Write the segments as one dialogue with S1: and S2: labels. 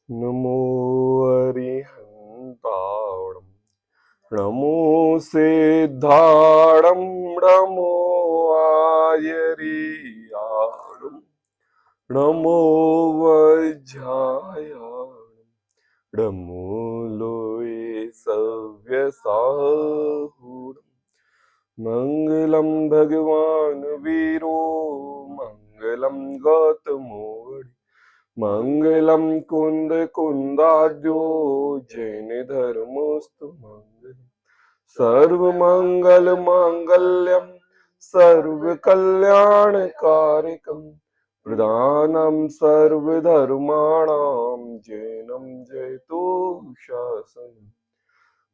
S1: नमो अरिहन्ताणं नमो सिद्धाणं नमो आयरियाणं नमो वज्रायाणं नमो लोये सव्यसाहूणं मंगलम भगवान वीरो मंगलम गौतमो मंगलम कुंद कुंदाद्यो जैन धर्मोस्तु मंगल सर्व मंगल मांगल्यम सर्व कल्याण कारकम प्रधानम सर्वधर्माणां जैनम जयतु शासन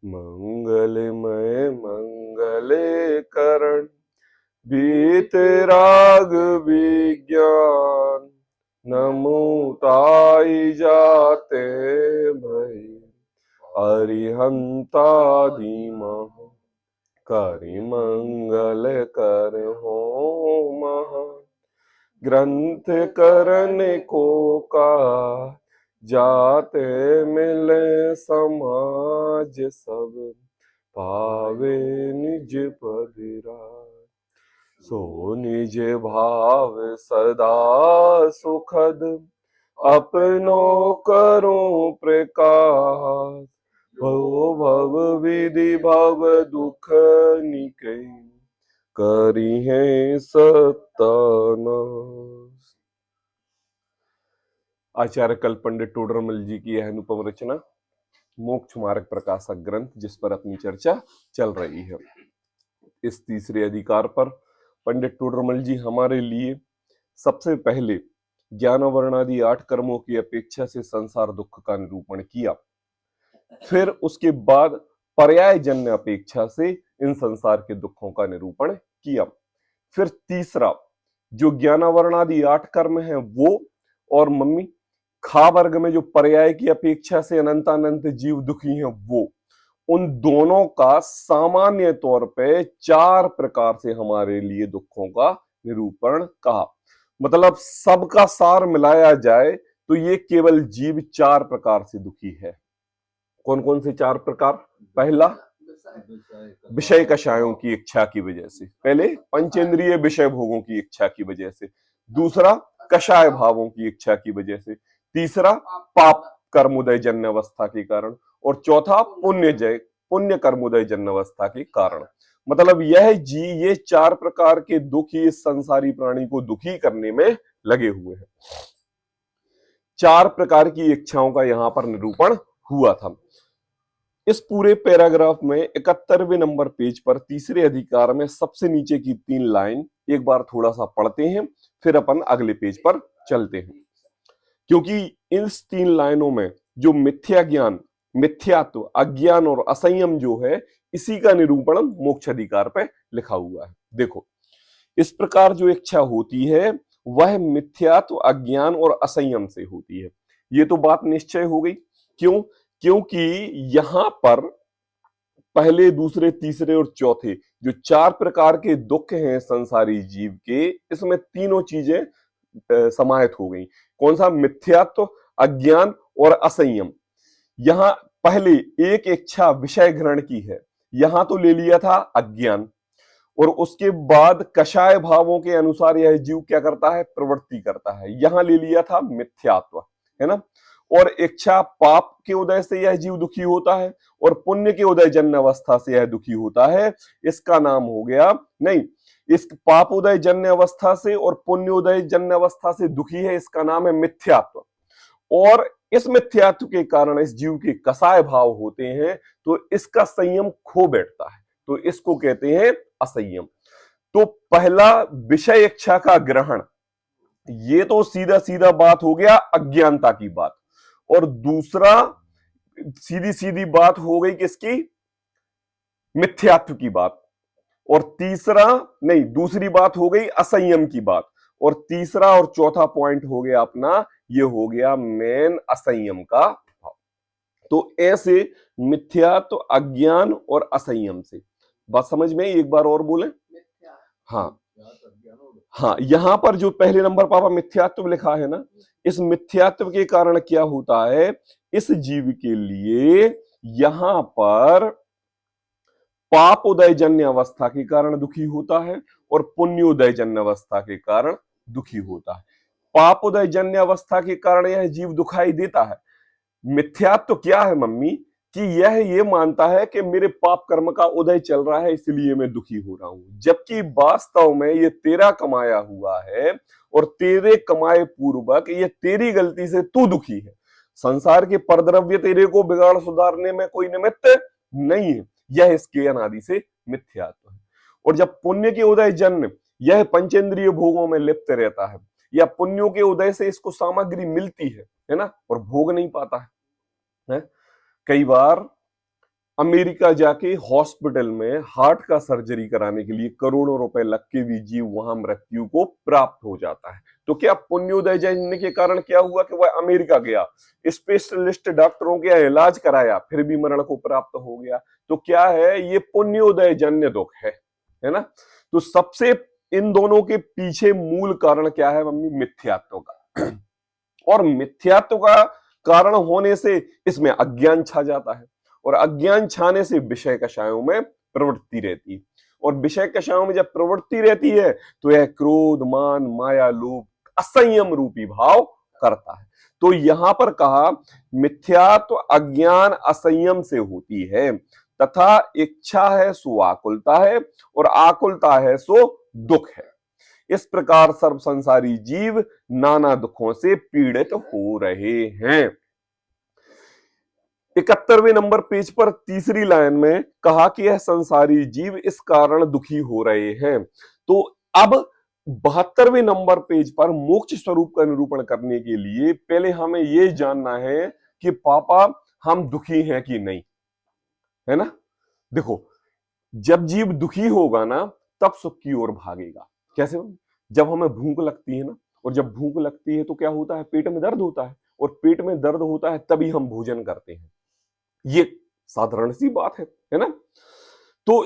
S1: मंगलमय मंगले करण वीतराग विज्ञान नमो ताई जाते भई अरिहंता धीमह करि मंगल कर हो महा ग्रंथ करने को का जाते मिले समाज सब पावे निज पदिराज सो निज भाव सदा सुखद अपनो करो प्रकाश भव भव विधि भव दुख निकै करी है सत्तानाश। आचार्य कल पंडित टोडरमल जी की यह अनुपम रचना मोक्ष मार्ग प्रकाशक ग्रंथ जिस पर अपनी चर्चा चल रही है। इस तीसरे अधिकार पर पंडित टोडरमल जी हमारे लिए सबसे पहले ज्ञान वर्णादि 8 कर्मों की अपेक्षा से संसार दुख का निरूपण किया, फिर उसके बाद पर्याय जन्य अपेक्षा से इन संसार के दुखों का निरूपण किया। फिर तीसरा जो ज्ञानावरणादि 8 कर्म है वो, और मम्मी खा वर्ग में जो पर्याय की अपेक्षा से अनंतानंत जीव दुखी हैं वो, उन दोनों का सामान्य तौर पे 4 प्रकार से हमारे लिए दुखों का निरूपण कहा। मतलब सबका सार मिलाया जाए तो ये केवल जीव 4 प्रकार से दुखी है। कौन कौन से 4 प्रकार? पहला विषय कषायों की इच्छा की वजह से, पहले पंचेंद्रिय विषय भोगों की इच्छा की वजह से, दूसरा कषाय भावों की इच्छा की वजह से, तीसरा पाप कर्मोदय जन्य अवस्था के कारण, और चौथा पुण्य कर्मोदय जन्य अवस्था के कारण। मतलब ये 4 प्रकार के दुख इस संसारी प्राणी को दुखी करने में लगे हुए हैं। 4 प्रकार की इच्छाओं का यहां पर निरूपण हुआ था। इस पूरे पैराग्राफ में 71वें नंबर पेज पर तीसरे अधिकार में सबसे नीचे की 3 लाइन एक बार थोड़ा सा पढ़ते हैं, फिर अपन अगले पेज पर चलते हैं। क्योंकि इस 3 लाइनों में जो मिथ्या ज्ञान, मिथ्यात्व, अज्ञान और असंयम जो है, इसी का निरूपण मोक्ष अधिकार पे लिखा हुआ है। देखो, इस प्रकार जो इच्छा होती है वह मिथ्यात्व, अज्ञान और असंयम से होती है। ये तो बात निश्चय हो गई। क्यों? क्योंकि यहां पर पहले, दूसरे, तीसरे और चौथे जो 4 प्रकार के दुख हैं संसारी जीव के, इसमें तीनों चीजें समाहित हो गई। कौन सा? मिथ्यात्व, अज्ञान और असंयम। यहां पहले एक इच्छा विषय ग्रहण की है, यहां तो ले लिया था अज्ञान, और उसके बाद कषाय भावों के अनुसार यह जीव क्या करता है? प्रवृत्ति करता है, यहां ले लिया था मिथ्यात्व, है ना। और इच्छा पाप के उदय से यह जीव दुखी होता है, और पुण्य के उदय जन्य अवस्था से यह दुखी होता है। इसका नाम हो गया, नहीं, इस पाप उदय जन्य अवस्था से और पुण्य उदय जन्य अवस्था से दुखी है, इसका नाम है मिथ्यात्व। और इस मिथ्यात्व के कारण इस जीव के कसाय भाव होते हैं, तो इसका संयम खो बैठता है, तो इसको कहते हैं असंयम। तो पहला विषय इच्छा का ग्रहण, ये तो सीधा सीधा बात हो गया अज्ञानता की बात, और दूसरा सीधी सीधी बात हो गई किसकी? मिथ्यात्व की बात। और तीसरा, नहीं, दूसरी बात हो गई असंयम की बात, और तीसरा और चौथा पॉइंट हो गया अपना, ये हो गया मेन असंयम का भाव। तो ऐसे मिथ्यात्व, अज्ञान और असंयम से, बात समझ में? एक बार और बोले। हाँ, हाँ, यहां पर जो पहले नंबर पापा मिथ्यात्व लिखा है ना, इस मिथ्यात्व के कारण क्या होता है, इस जीव के लिए यहां पर पापोदय जन्य अवस्था के कारण दुखी होता है और पुण्योदय जन्य अवस्था के कारण दुखी होता है। पापोदय जन्य अवस्था के कारण यह जीव दुखाई देता है। मिथ्यात्व क्या है मम्मी, कि यह ये मानता है कि मेरे पाप कर्म का उदय चल रहा है इसलिए मैं दुखी हो रहा हूं, जबकि वास्तव में ये तेरा कमाया हुआ है और तेरे कमाए पूर्वक ये तेरी गलती से तू दुखी है। संसार के परद्रव्य तेरे को बिगाड़ सुधारने में कोई निमित्त नहीं है, यह इसके अनादि से मिथ्यात्व है। और जब पुण्य के उदय जन्य यह पंचेंद्रिय भोगों में लिप्त रहता है, या पुण्यों के उदय से इसको सामग्री मिलती है ना, और भोग नहीं पाता है। कई बार अमेरिका जाके हॉस्पिटल में हार्ट का सर्जरी कराने के लिए करोड़ों रुपए लग के भी जीव वहां मृत्यु को प्राप्त हो जाता है। तो क्या पुण्योदय जन्य के कारण क्या हुआ कि वह अमेरिका गया, स्पेशलिस्ट डॉक्टरों के इलाज कराया, फिर भी मरण को प्राप्त हो गया। तो क्या है, ये पुण्योदय जन्य दुख है ना। तो सबसे इन दोनों के पीछे मूल कारण क्या है मम्मी, मिथ्यात्व का। और मिथ्यात्व का कारण होने से इसमें अज्ञान छा जाता है, और अज्ञान छाने से विषय कषायों में प्रवृत्ति रहती है, और विषय कषायों में जब प्रवृत्ति रहती है तो यह क्रोध मान माया लोभ असंयम रूपी भाव करता है। तो यहां पर कहा मिथ्यात्व अज्ञान असंयम से होती है, तथा इच्छा है सो आकुलता है, और आकुलता है सो दुख है। इस प्रकार सर्व संसारी जीव नाना दुखों से पीड़ित हो रहे हैं। 71वें नंबर पेज पर तीसरी लाइन में कहा कि यह संसारी जीव इस कारण दुखी हो रहे हैं। तो अब 72वें नंबर पेज पर मोक्ष स्वरूप का निरूपण करने के लिए पहले हमें यह जानना है कि पापा हम दुखी हैं कि नहीं, है ना। देखो, जब जीव दुखी होगा ना तब सुख की ओर भागेगा। कैसे? जब हमें भूख लगती है ना, और जब भूख लगती है तो क्या होता है, पेट में दर्द होता है, और पेट में दर्द होता है तभी हम भोजन करते हैं। ये साधारण सी बात है ना। तो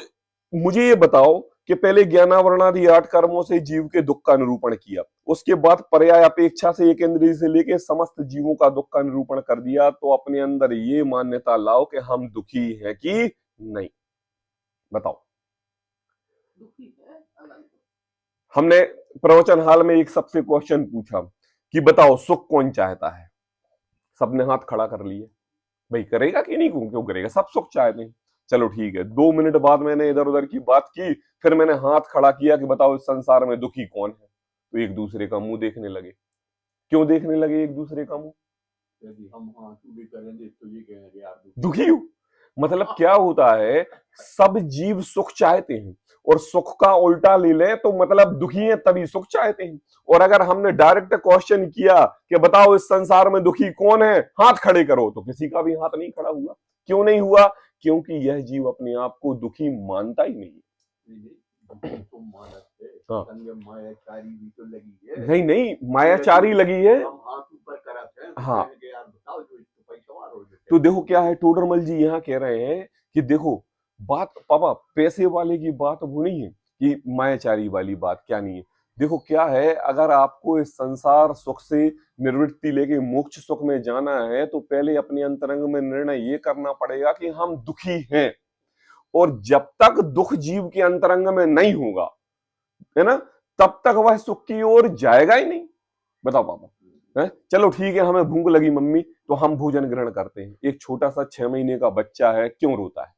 S1: मुझे ये बताओ कि पहले ज्ञानावरणादि 8 कर्मों से जीव के दुख का निरूपण किया, उसके बाद पर्याय अपेक्षा से एक इंद्रिय से लेके समस्त जीवों का दुख का निरूपण कर दिया, तो अपने अंदर ये मान्यता लाओ कि हम दुखी हैं कि नहीं, बताओ। हमने प्रवचन हाल में एक सबसे क्वेश्चन पूछा कि बताओ सुख कौन चाहता है, सबने हाथ खड़ा कर लिए। भाई करेगा कि नहीं, क्यों करेगा, सब सुख चाहते हैं। चलो ठीक है, 2 मिनट बाद मैंने इधर उधर की बात की, फिर मैंने हाथ खड़ा किया कि बताओ इस संसार में दुखी कौन है, तो एक दूसरे का मुंह देखने लगे। क्यों देखने लगे एक दूसरे का मुंह? यदि हम भी करेंगे तो ये कहेंगे यार दुखी हो। मतलब क्या होता है, सब जीव सुख चाहते हैं, और सुख का उल्टा ले ले तो मतलब दुखी है तभी सुख चाहते हैं। और अगर हमने डायरेक्ट क्वेश्चन किया कि बताओ इस संसार में दुखी कौन है, हाथ खड़े करो, तो किसी का भी हाथ नहीं खड़ा हुआ। क्यों नहीं हुआ? क्योंकि यह जीव अपने आप को दुखी मानता ही नहीं। हाँ। नहीं नहीं, मायाचारी लगी है। हाँ, तो देखो क्या है, टोडरमल जी यहाँ कह रहे हैं कि देखो बात पापा पैसे वाले की बात वो नहीं है कि मायाचारी वाली बात क्या नहीं है। देखो क्या है, अगर आपको इस संसार सुख से निवृत्ति लेके मोक्ष सुख में जाना है तो पहले अपने अंतरंग में निर्णय ये करना पड़ेगा कि हम दुखी हैं, और जब तक दुख जीव के अंतरंग में नहीं होगा, है ना, तब तक वह सुख की ओर जाएगा ही नहीं। बताओ पापा। है? चलो ठीक है, हमें भूख लगी मम्मी, तो हम भोजन ग्रहण करते हैं। एक छोटा सा 6 महीने का बच्चा है, क्यों रोता है?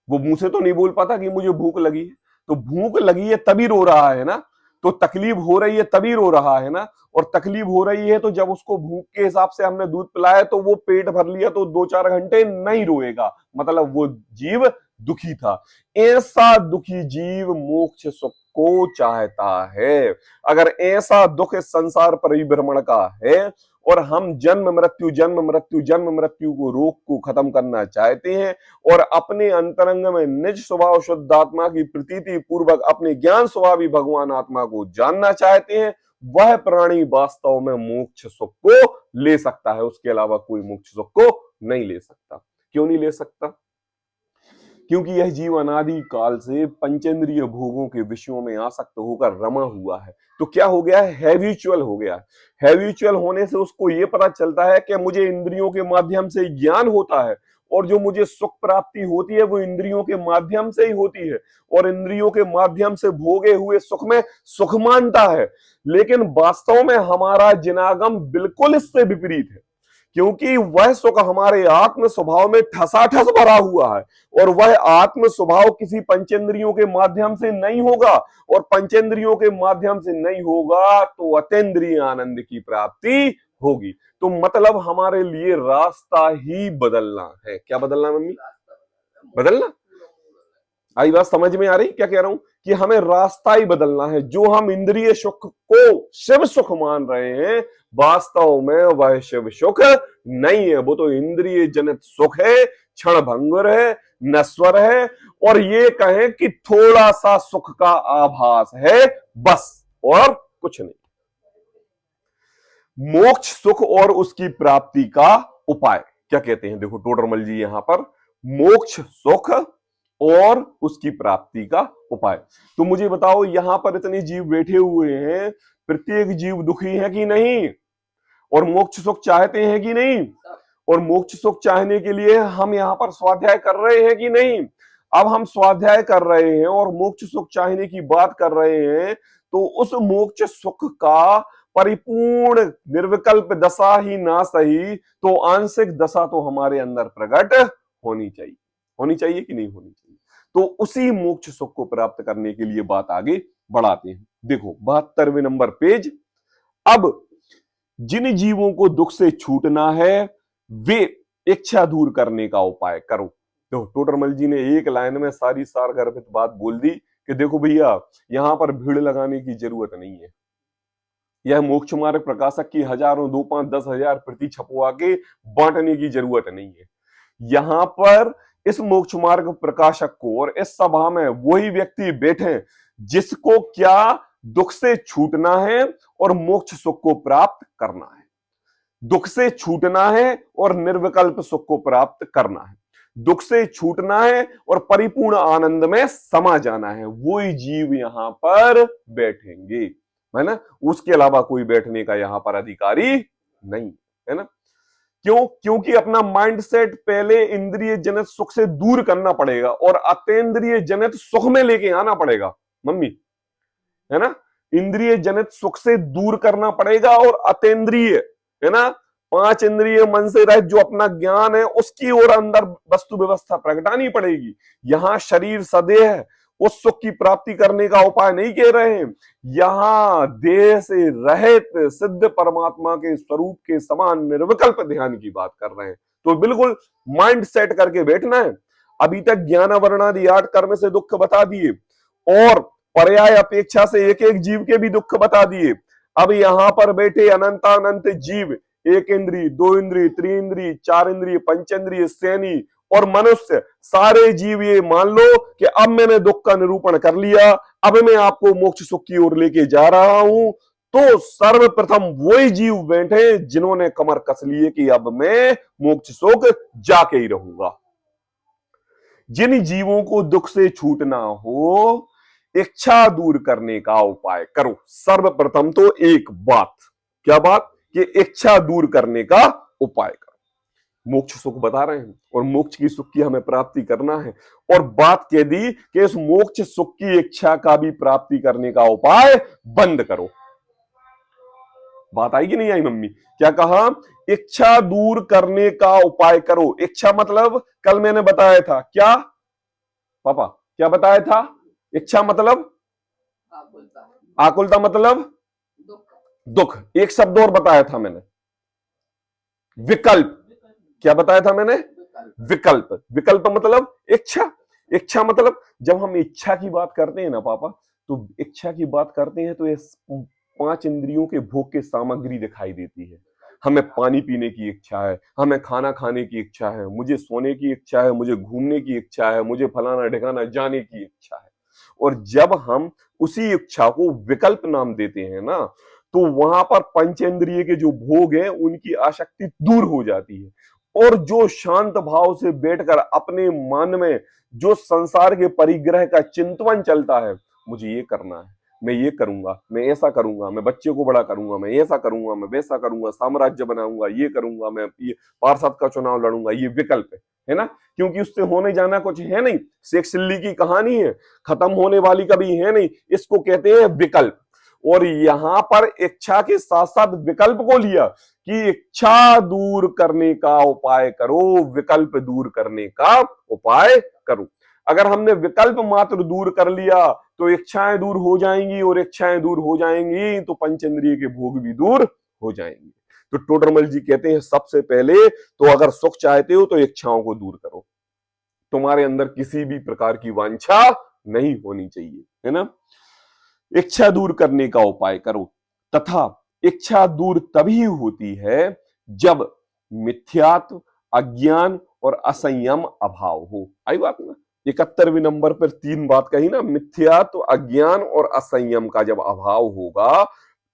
S1: वो मुंह से तो नहीं बोल पाता कि मुझे भूख लगी है, तो भूख लगी है तभी रो रहा है ना, तो तकलीफ हो रही है तभी रो रहा है ना। और तकलीफ हो रही है तो जब उसको भूख के हिसाब से हमने दूध पिलाया तो वो पेट भर लिया तो 2-4 घंटे नहीं रोएगा, मतलब वो जीव दुखी था। ऐसा दुखी जीव मोक्ष सुख को चाहता है। अगर ऐसा दुख इस संसार परिभ्रमण का है और हम जन्म मृत्यु जन्म मृत्यु जन्म मृत्यु को रोग को खत्म करना चाहते हैं, और अपने अंतरंग में निज स्वभाव शुद्ध आत्मा की प्रतीति पूर्वक अपने ज्ञान स्वभावी भगवान आत्मा को जानना चाहते हैं, वह प्राणी वास्तव में मोक्ष सुख को ले सकता है। उसके अलावा कोई मोक्ष सुख को नहीं ले सकता। क्यों नहीं ले सकता? क्योंकि यह जीव अनादि काल से पंचेंद्रिय भोगों के विषयों में आसक्त होकर रमा हुआ है। तो क्या हो गया है? हैबिचुअल हो गया। हैबिचुअल होने से उसको ये पता चलता है कि मुझे इंद्रियों के माध्यम से ज्ञान होता है और जो मुझे सुख प्राप्ति होती है वो इंद्रियों के माध्यम से ही होती है, और इंद्रियों के माध्यम से भोगे हुए सुख में सुख मानता है। लेकिन वास्तव में हमारा जिनागम बिल्कुल इससे विपरीत है, क्योंकि वह सुख हमारे आत्म स्वभाव में ठसाठस भरा हुआ है, और वह आत्म स्वभाव किसी पंचेंद्रियों के माध्यम से नहीं होगा, और पंचेंद्रियों के माध्यम से नहीं होगा तो अतीन्द्रिय आनंद की प्राप्ति होगी। तो मतलब हमारे लिए रास्ता ही बदलना है। क्या बदलना मम्मी? बदलना। आई बात समझ में आ रही क्या कह रहा हूं? कि हमें रास्ता ही बदलना है। जो हम इंद्रिय सुख को शिव सुख मान रहे हैं, वास्तव में वह शिव सुख नहीं है, वो तो इंद्रिय जनित सुख है, क्षण भंगुर है, नश्वर है, और ये कहें कि थोड़ा सा सुख का आभास है बस, और कुछ नहीं। मोक्ष सुख और उसकी प्राप्ति का उपाय क्या कहते हैं? देखो टोडरमल जी यहां पर मोक्ष सुख और उसकी प्राप्ति का उपाय। तो मुझे बताओ, यहां पर इतने जीव बैठे हुए हैं, प्रत्येक जीव दुखी है कि नहीं? और मोक्ष सुख चाहते हैं कि नहीं? और मोक्ष सुख चाहने के लिए हम यहाँ पर स्वाध्याय कर रहे हैं कि नहीं? अब हम स्वाध्याय कर रहे हैं और मोक्ष सुख चाहने की बात कर रहे हैं, तो उस मोक्ष सुख का परिपूर्ण निर्विकल्प दशा ही ना सही तो आंशिक दशा तो हमारे अंदर प्रकट होनी चाहिए। होनी चाहिए कि नहीं होनी चाहिए? तो उसी मोक्ष सुख को प्राप्त करने के लिए बात आगे बढ़ाते हैं। देखो 72वें नंबर पेज। अब जिन जीवों को दुख से छूटना है वे इच्छा दूर करने का उपाय करो। तो टोडरमल जी ने एक लाइन में सारी सारगर्भित बात बोल दी कि देखो भैया, यहां पर भीड़ लगाने की जरूरत नहीं है। यह मोक्ष मार्ग प्रकाशक की हजारों, 2, 5, 10,000 प्रति छपवा के बांटने की जरूरत नहीं है। यहां पर इस मोक्ष मार्ग प्रकाशक को और इस सभा में वही व्यक्ति बैठे जिसको क्या दुख से छूटना है और मोक्ष सुख को प्राप्त करना है। दुख से छूटना है और निर्विकल्प सुख को प्राप्त करना है। दुख से छूटना है और परिपूर्ण आनंद में समा जाना है। वही जीव यहां पर बैठेंगे, है ना। उसके अलावा कोई बैठने का यहां पर अधिकारी नहीं है ना। क्यों? क्योंकि अपना माइंडसेट पहले इंद्रिय जनित सुख से दूर करना पड़ेगा और अतीन्द्रिय जनित सुख में लेके आना पड़ेगा मम्मी, है ना। इंद्रिय जनित सुख से दूर करना पड़ेगा और अतीन्द्रिय, है ना, 5 इंद्रिय मन से रहित जो अपना ज्ञान है उसकी ओर अंदर वस्तु व्यवस्था प्रगटानी पड़ेगी। यहां शरीर सदेह है, उस सुख की प्राप्ति करने का उपाय नहीं कह रहे हैं। यहां देह से रहित सिद्ध परमात्मा के स्वरूप के समान निर्विकल्प ध्यान की बात कर रहे हैं। तो बिल्कुल माइंड सेट करके बैठना है। अभी तक ज्ञान वर्णादि 8 कर्म से दुख बता दिए और पर्याय अपेक्षा से एक एक जीव के भी दुख बता दिए। अब यहां पर बैठे अनंतानंत जीव, 1 इंद्रिय, 2 इंद्रिय, 3 इंद्रिय, 4 इंद्रिय, पंचेंद्रिय, सैनी और मनुष्य, सारे जीव ये मान लो कि अब मैंने दुख का निरूपण कर लिया, अब मैं आपको मोक्ष सुख की ओर लेके जा रहा हूं। तो सर्वप्रथम वही जीव बैठे जिन्होंने कमर कस लिए कि अब मैं मोक्ष सुख जाके ही रहूंगा। जिन जीवों को दुख से छूटना हो, इच्छा दूर करने का उपाय करो। सर्वप्रथम तो एक बात, क्या बात? कि इच्छा दूर करने का उपाय करो। मोक्ष सुख बता रहे हैं और मोक्ष की सुख की हमें प्राप्ति करना है, और बात कह दी कि इस मोक्ष सुख की इच्छा का भी प्राप्ति करने का उपाय बंद करो। बात आई कि नहीं आई मम्मी? क्या कहा? इच्छा दूर करने का उपाय करो। इच्छा मतलब कल मैंने बताया था, क्या पापा क्या बताया था? इच्छा मतलब आकुलता मतलब दुख। एक शब्द और बताया था मैंने, विकल्प। क्या बताया था मैंने? विकल्प। विकल्प मतलब इच्छा। इच्छा मतलब जब हम इच्छा की बात करते हैं ना पापा, तो इच्छा की बात करते हैं तो ये 5 इंद्रियों के भोग की सामग्री दिखाई देती है। हमें पानी पीने की इच्छा है, हमें खाना खाने की इच्छा है, मुझे सोने की इच्छा है, मुझे घूमने की इच्छा है, मुझे फलाना ढिकाना जाने की इच्छा है। और जब हम उसी इच्छा को विकल्प नाम देते हैं ना, तो वहां पर पंचेंद्रिय के जो भोग हैं उनकी आसक्ति दूर हो जाती है और जो शांत भाव से बैठकर अपने मन में जो संसार के परिग्रह का चिंतन चलता है, मुझे ये करना है, मैं ये करूंगा, मैं ऐसा करूंगा, मैं बच्चे को बड़ा करूंगा, मैं ऐसा करूंगा, मैं वैसा करूंगा, साम्राज्य बनाऊंगा, ये करूंगा, मैं ये पार्षद का चुनाव लड़ूंगा, ये विकल्प है ना। क्योंकि उससे होने जाना कुछ है नहीं, शेख चिल्ली की कहानी है, खत्म होने वाली कभी है नहीं, इसको कहते हैं विकल्प। और यहां पर इच्छा के साथ साथ विकल्प को लिया कि इच्छा दूर करने का उपाय करो, विकल्प दूर करने का उपाय करो। अगर हमने विकल्प मात्र दूर कर लिया तो इच्छाएं दूर हो जाएंगी, और इच्छाएं दूर हो जाएंगी तो पंचेंद्रिय के भोग भी दूर हो जाएंगे। तो टोडरमल जी कहते हैं सबसे पहले तो अगर सुख चाहते हो तो इच्छाओं को दूर करो, तुम्हारे अंदर किसी भी प्रकार की वांछा नहीं होनी चाहिए, है ना। इच्छा दूर करने का उपाय करो, तथा इच्छा दूर तभी होती है जब मिथ्यात्व, अज्ञान और असंयम अभाव हो। आई बात ना, 71वें नंबर पर 3 बात कही ना, मिथ्यात्व, अज्ञान और असंयम का जब अभाव होगा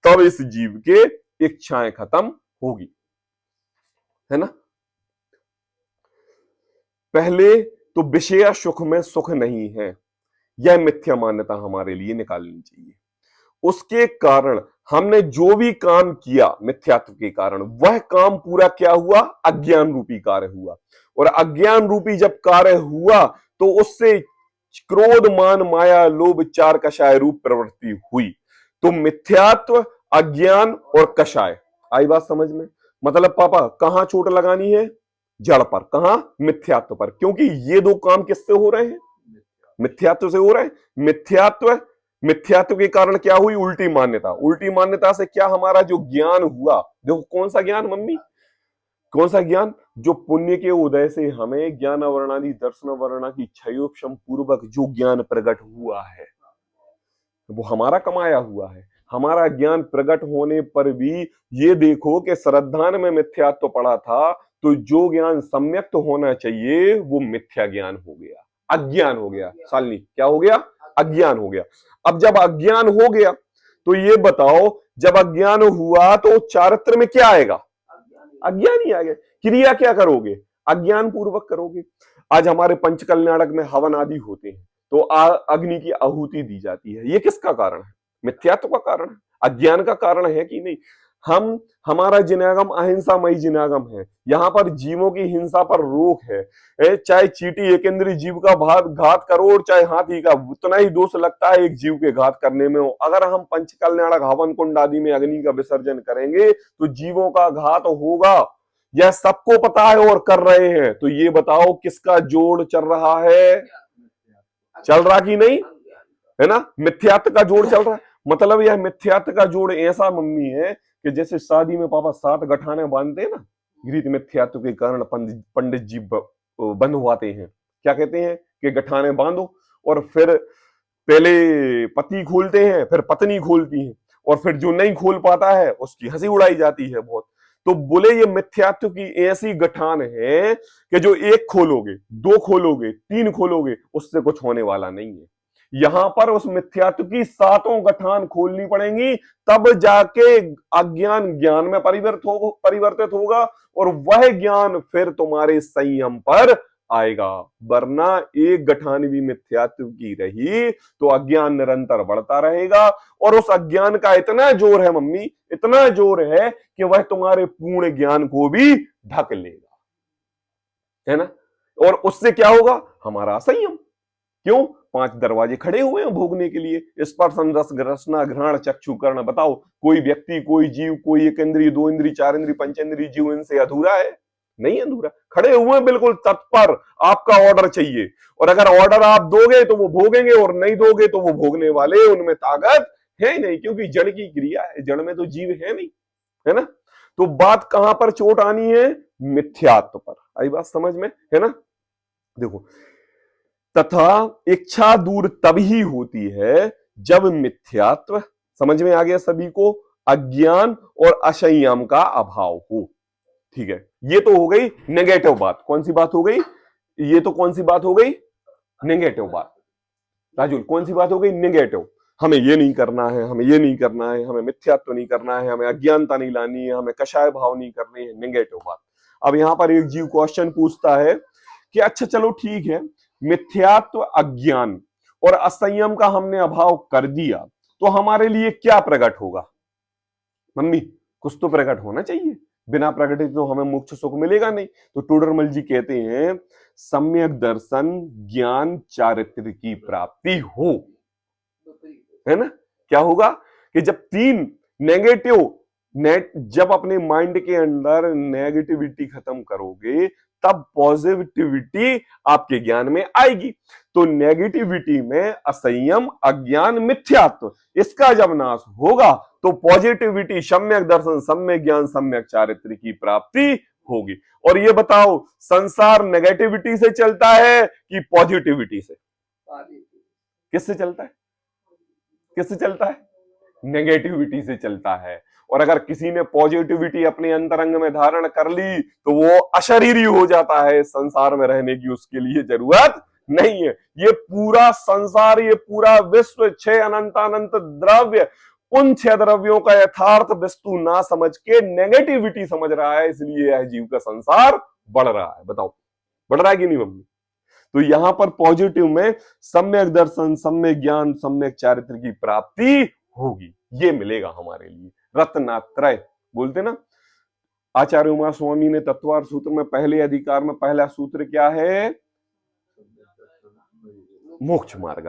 S1: तब इस जीव के इच्छाएं खत्म होगी, है ना। पहले तो विषय सुख में सुख नहीं है, यह मिथ्या मान्यता हमारे लिए निकालनी चाहिए। उसके कारण हमने जो भी काम किया मिथ्यात्व के कारण, वह काम पूरा क्या हुआ, अज्ञान रूपी कार्य हुआ। और अज्ञान रूपी जब कार्य हुआ तो उससे क्रोध, मान, माया, लोभ, चार कषाय रूप प्रवृत्ति हुई। तो मिथ्यात्व, अज्ञान और कषाय, आई बात समझ में। मतलब पापा कहां चोट लगानी है, जड़ पर, कहां, मिथ्यात्व पर, क्योंकि ये दो काम किससे हो रहे हैं, मिथ्यात्व से हो रहे हैं। मिथ्यात्व के कारण क्या हुई, उल्टी मान्यता। उल्टी मान्यता से क्या, हमारा जो ज्ञान हुआ, देखो कौन सा ज्ञान मम्मी, कौन सा ज्ञान, जो पुण्य के उदय से हमें ज्ञान वर्णादि दर्शन वर्णा की क्षयोपशम पूर्वक जो ज्ञान प्रकट हुआ है, वो हमारा कमाया हुआ है। हमारा ज्ञान प्रकट होने पर भी ये देखो कि श्रद्धान में मिथ्यात्व पड़ा था, तो जो ज्ञान सम्यक्त होना चाहिए वो मिथ्या ज्ञान हो गया, अज्ञान हो गया। शालिनी क्या हो गया, अज्ञान हो गया। अब जब अज्ञान हो गया तो ये बताओ, जब अज्ञान हुआ तो चारित्र में क्या आएगा, अज्ञान ही आ गया। क्रिया क्या करोगे, अज्ञान पूर्वक करोगे। आज हमारे पंचकल्याणक में हवन आदि होते हैं तो अग्नि की आहुति दी जाती है, ये किसका कारण है, मिथ्यात्व का कारण है, अज्ञान का कारण है कि नहीं। हमारा जिनागम अहिंसामयी जिनागम है, यहाँ पर जीवों की हिंसा पर रोक है। चाहे चींटी एक इंद्रिय जीव का घात करो और चाहे हाथी का, उतना ही दोष लगता है एक जीव के घात करने में हो। अगर हम पंचकल्याणक हवन कुंड आदि में अग्नि का विसर्जन करेंगे तो जीवों का घात होगा, यह सबको पता है और कर रहे हैं। तो ये बताओ किसका जोड़ चल रहा है, चल रहा कि नहीं, है ना, मिथ्यात्व का जोड़ चल रहा है। मतलब यह मिथ्यात्व का जोड़ ऐसा मम्मी है कि जैसे शादी में पापा 7 गठाने बांधते हैं ना, गीत मिथ्यात्व के कारण पंडित जी बंधवाते हैं, क्या कहते हैं कि गठाने बांधो, और फिर पहले पति खोलते हैं, फिर पत्नी खोलती है, और फिर जो नहीं खोल पाता है उसकी हंसी उड़ाई जाती है बहुत। तो बोले ये मिथ्यात्व की ऐसी गठान है कि जो एक खोलोगे, 2 खोलोगे, 3 खोलोगे, उससे कुछ होने वाला नहीं है। यहां पर उस मिथ्यात्व की 7 गठान खोलनी पड़ेंगी, तब जाके अज्ञान ज्ञान में परिवर्तित होगा, और वह ज्ञान फिर तुम्हारे संयम पर आएगा। वरना एक गठान भी मिथ्यात्व की रही तो अज्ञान निरंतर बढ़ता रहेगा, और उस अज्ञान का इतना जोर है मम्मी, इतना जोर है कि वह तुम्हारे पूर्ण ज्ञान को भी ढक लेगा, है ना। और उससे क्या होगा, हमारा संयम। क्यों, 5 दरवाजे खड़े हुए हैं भोगने के लिए, स्पर्शन, रस, रसना, घ्राण, चक्षु, कर्ण। बताओ कोई व्यक्ति, कोई जीव, कोई 1 इंद्रिय, 2 इंद्रिय, 4 इंद्रिय, पंचेंद्रिय जीव इनसे अधूरा है, नहीं अधूरा। खड़े हुए हैं बिल्कुल तत्पर, आपका ऑर्डर चाहिए, और अगर ऑर्डर आप दोगे तो वो भोगेंगे, और नहीं दोगे तो वो भोगने वाले, उनमें ताकत है नहीं, क्योंकि जड़ की क्रिया है, जड़ में तो जीव है नहीं, है ना। तो बात कहां पर चोट आनी है, मिथ्यात्व पर। आई बात समझ में, है ना। देखो, तथा इच्छा दूर तभी होती है जब मिथ्यात्व, समझ में आ गया सभी को, अज्ञान और असंयम का अभाव हो। ठीक है, ये तो हो गई नेगेटिव बात। कौन सी बात हो गई, ये तो कौन सी बात हो गई, नेगेटिव बात। राजुल कौन सी बात हो गई, नेगेटिव। हमें ये नहीं करना है, हमें ये नहीं करना है, हमें मिथ्यात्व नहीं करना है, हमें अज्ञानता नहीं लानी है, हमें कषाय भाव नहीं करनी है, नेगेटिव बात। अब यहां पर एक जीव क्वेश्चन पूछता है कि अच्छा चलो ठीक है, मिथ्यात्व, अज्ञान और असंयम का हमने अभाव कर दिया तो हमारे लिए क्या प्रकट होगा? मम्मी कुछ तो प्रकट होना चाहिए, बिना प्रकटित तो हमें मोक्ष सुख मिलेगा नहीं। तो टोडरमल जी कहते हैं सम्यक दर्शन, ज्ञान, चारित्र की प्राप्ति हो, है ना? क्या होगा कि जब तीन नेगेटिव जब अपने माइंड के अंदर नेगेटिविटी खत्म करोगे तब पॉजिटिविटी आपके ज्ञान में आएगी। तो नेगेटिविटी में असंयम, अज्ञान, मिथ्यात्व, इसका जब नाश होगा तो पॉजिटिविटी, सम्यक दर्शन, सम्यक ज्ञान, सम्यक चारित्र की प्राप्ति होगी। और ये बताओ संसार नेगेटिविटी से चलता है कि पॉजिटिविटी से? किससे चलता है? किससे चलता है? नेगेटिविटी से चलता है। और अगर किसी ने पॉजिटिविटी अपने अंतरंग में धारण कर ली तो वो अशरीरी हो जाता है, संसार में रहने की उसके लिए जरूरत नहीं है। ये पूरा संसार, ये पूरा विश्व 6 अनंत द्रव्य, उन 6 द्रव्यों का यथार्थ वस्तु ना समझ के नेगेटिविटी समझ रहा है, इसलिए यह जीव का संसार बढ़ रहा है। बताओ बढ़ रहा है कि नहीं मम्मी? तो यहां पर पॉजिटिव में सम्यक दर्शन, सम्यक ज्ञान, सम्यक चारित्र की प्राप्ति होगी, ये मिलेगा हमारे लिए। रत्नात्रय बोलते ना, आचार्य उमा स्वामी ने तत्वार सूत्र में पहले अधिकार में पहला सूत्र क्या है? मोक्ष मार्ग।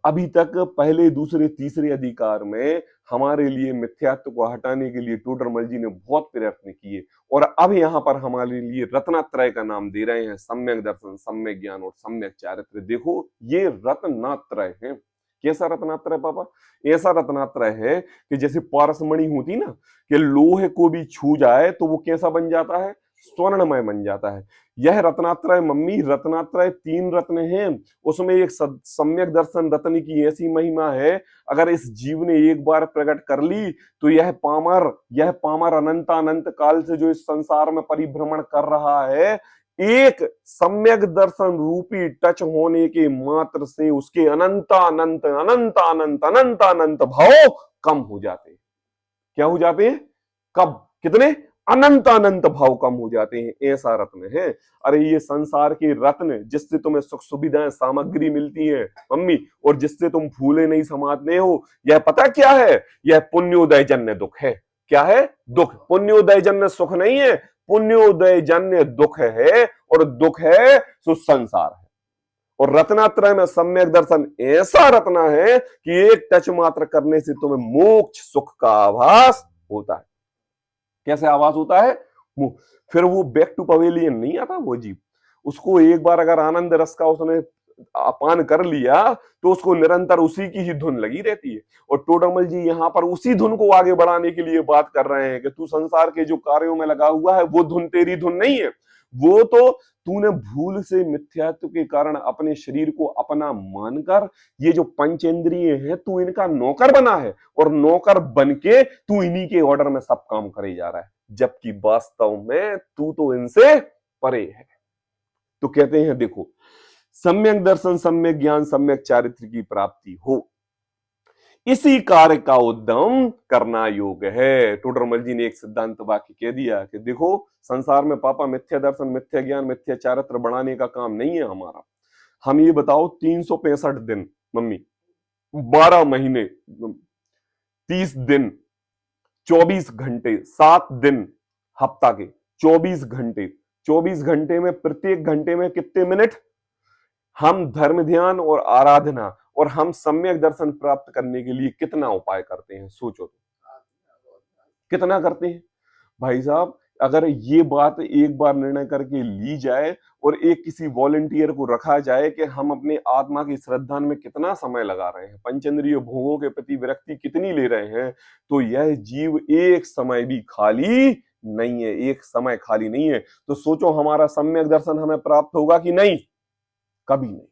S1: अभी तक पहले, दूसरे, तीसरे अधिकार में हमारे लिए मिथ्यात्व को हटाने के लिए टोडरमल जी ने बहुत प्रयत्न किए और अब यहाँ पर हमारे लिए रत्नात्रय का नाम दे रहे हैं, सम्यक दर्शन, सम्यक ज्ञान और सम्यक चारित्र। देखो ये रत्नात्रय है। कैसा रत्नात्रय पापा? ऐसा रत्नात्रय है कि जैसे पारसमणि होती ना, कि लोहे को भी छू जाए तो वो कैसा बन जाता है? स्वर्णमय बन जाता है। यह रत्नात्रय मम्मी, रत्नात्रय 3 रत्न हैं, उसमें एक सम्यक दर्शन रत्न की ऐसी महिमा है, अगर इस जीव ने एक बार प्रकट कर ली तो यह पामर अनंत अनंत काल से जो इस संसार में परिभ्रमण कर रहा है, एक सम्यक दर्शन रूपी टच होने के मात्र से उसके अनंत अनंत अनंत अनंत अनंत अनंत भाव कम हो जाते हैं। क्या हो जाते हैं? कब? कितने? अनंत अनंत भाव कम हो जाते हैं। ऐसा रत्न है। अरे ये संसार के रत्न जिससे तुम्हें सुख सुविधाएं, सामग्री मिलती है मम्मी, और जिससे तुम फूले नहीं समाते हो, यह पता क्या है? यह पुण्योदय जन्य दुख है। क्या है? दुख। पुण्योदय जन्य सुख नहीं है, पुण्योदय जन्य दुख है, और दुख है सो संसार है। और रत्नात्रय में सम्यक दर्शन ऐसा रत्ना है कि एक टच मात्र करने से तुम्हें मोक्ष सुख का आभास होता है। कैसे आभास होता है? फिर वो बैक टू पवेलियन नहीं आता वो जीव, उसको एक बार अगर आनंद रस का उसने अपान कर लिया तो उसको निरंतर उसी की ही धुन लगी रहती है। और टोडरमल जी यहाँ पर उसी धुन को आगे बढ़ाने के लिए बात कर रहे हैं कि तू संसार के जो कार्यों में लगा हुआ है वो धुन तेरी धुन नहीं है, वो तो तूने भूल से मिथ्यात्व के कारण अपने शरीर को अपना मानकर ये जो पंचेंद्रिय है तू इनका नौकर बना है, और नौकर बन के तू इन्हीं के ऑर्डर में सब काम करे जा रहा है, जबकि वास्तव में तू तो इनसे परे है। तो कहते हैं देखो, सम्यक दर्शन, सम्यक ज्ञान, सम्यक चारित्र की प्राप्ति हो, इसी कार्य का उद्यम करना योग है। टोडरमल जी ने एक सिद्धांत वाक्य कह दिया कि देखो संसार में पापा मिथ्या दर्शन, मिथ्या ज्ञान, मिथ्या चारित्र बढ़ाने का काम नहीं है हमारा। हम ये बताओ 365 दिन मम्मी, 12 महीने, 30 दिन, 24 घंटे, 7 दिन हफ्ता के 24 घंटे, 24 घंटे में प्रत्येक घंटे में कितने मिनट हम धर्म ध्यान और आराधना और हम सम्यक दर्शन प्राप्त करने के लिए कितना उपाय करते हैं? सोचो तो कितना करते हैं भाई साहब। अगर ये बात एक बार निर्णय करके ली जाए और एक किसी वॉलंटियर को रखा जाए कि हम अपने आत्मा की श्रद्धा में कितना समय लगा रहे हैं, पंचेंद्रिय भोगों के प्रति विरक्ति कितनी ले रहे हैं, तो यह जीव एक समय भी खाली नहीं है, एक समय खाली नहीं है। तो सोचो हमारा सम्यक दर्शन हमें प्राप्त होगा कि नहीं? कभी नहीं।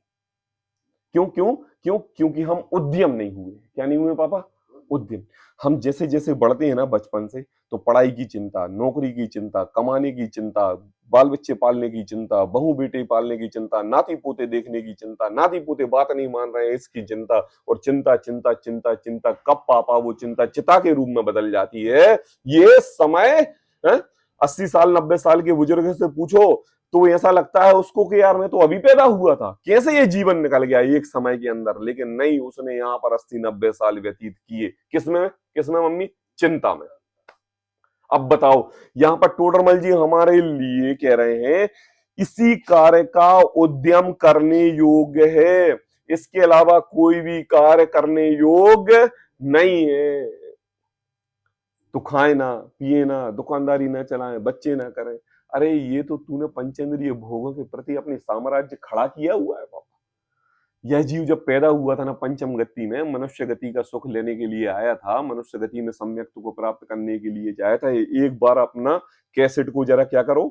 S1: क्यों क्यों क्यों? क्योंकि हम उद्यम नहीं हुए। क्या नहीं हुए पापा? उद्यम। हम जैसे जैसे बढ़ते हैं ना बचपन से, तो पढ़ाई की चिंता, नौकरी की चिंता, कमाने की चिंता, बाल बच्चे पालने की चिंता, बहू बेटे पालने की चिंता, नाती पोते देखने की चिंता, नाती पोते बात नहीं मान रहे हैं इसकी चिंता, और चिंता चिंता चिंता चिंता, कब पापा वो चिंता चिता के रूप में बदल जाती है। ये समय है? 80 साल 90 साल के बुजुर्ग से पूछो तो ऐसा लगता है उसको कि यार मैं तो अभी पैदा हुआ था, कैसे ये जीवन निकल गया एक समय के अंदर। लेकिन नहीं, उसने यहाँ पर 80-90 साल व्यतीत किए किसमें किसमें मम्मी? चिंता में। अब बताओ, यहाँ पर टोडरमल जी हमारे लिए कह रहे हैं इसी कार्य का उद्यम करने योग्य है, इसके अलावा कोई भी कार्य करने योग्य नहीं है। तो खाए ना, पिए ना, दुकानदारी ना चलाएं, बच्चे ना करें। अरे ये तो तूने पंचेंद्रिय भोगों के प्रति अपनी साम्राज्य खड़ा किया हुआ है बाबा। यह जीव जब पैदा हुआ था ना, पंचम गति में मनुष्य गति का सुख लेने के लिए आया था, मनुष्य गति में सम्यक्त्व को प्राप्त करने के लिए आया था। एक बार अपना कैसेट को जरा क्या करो,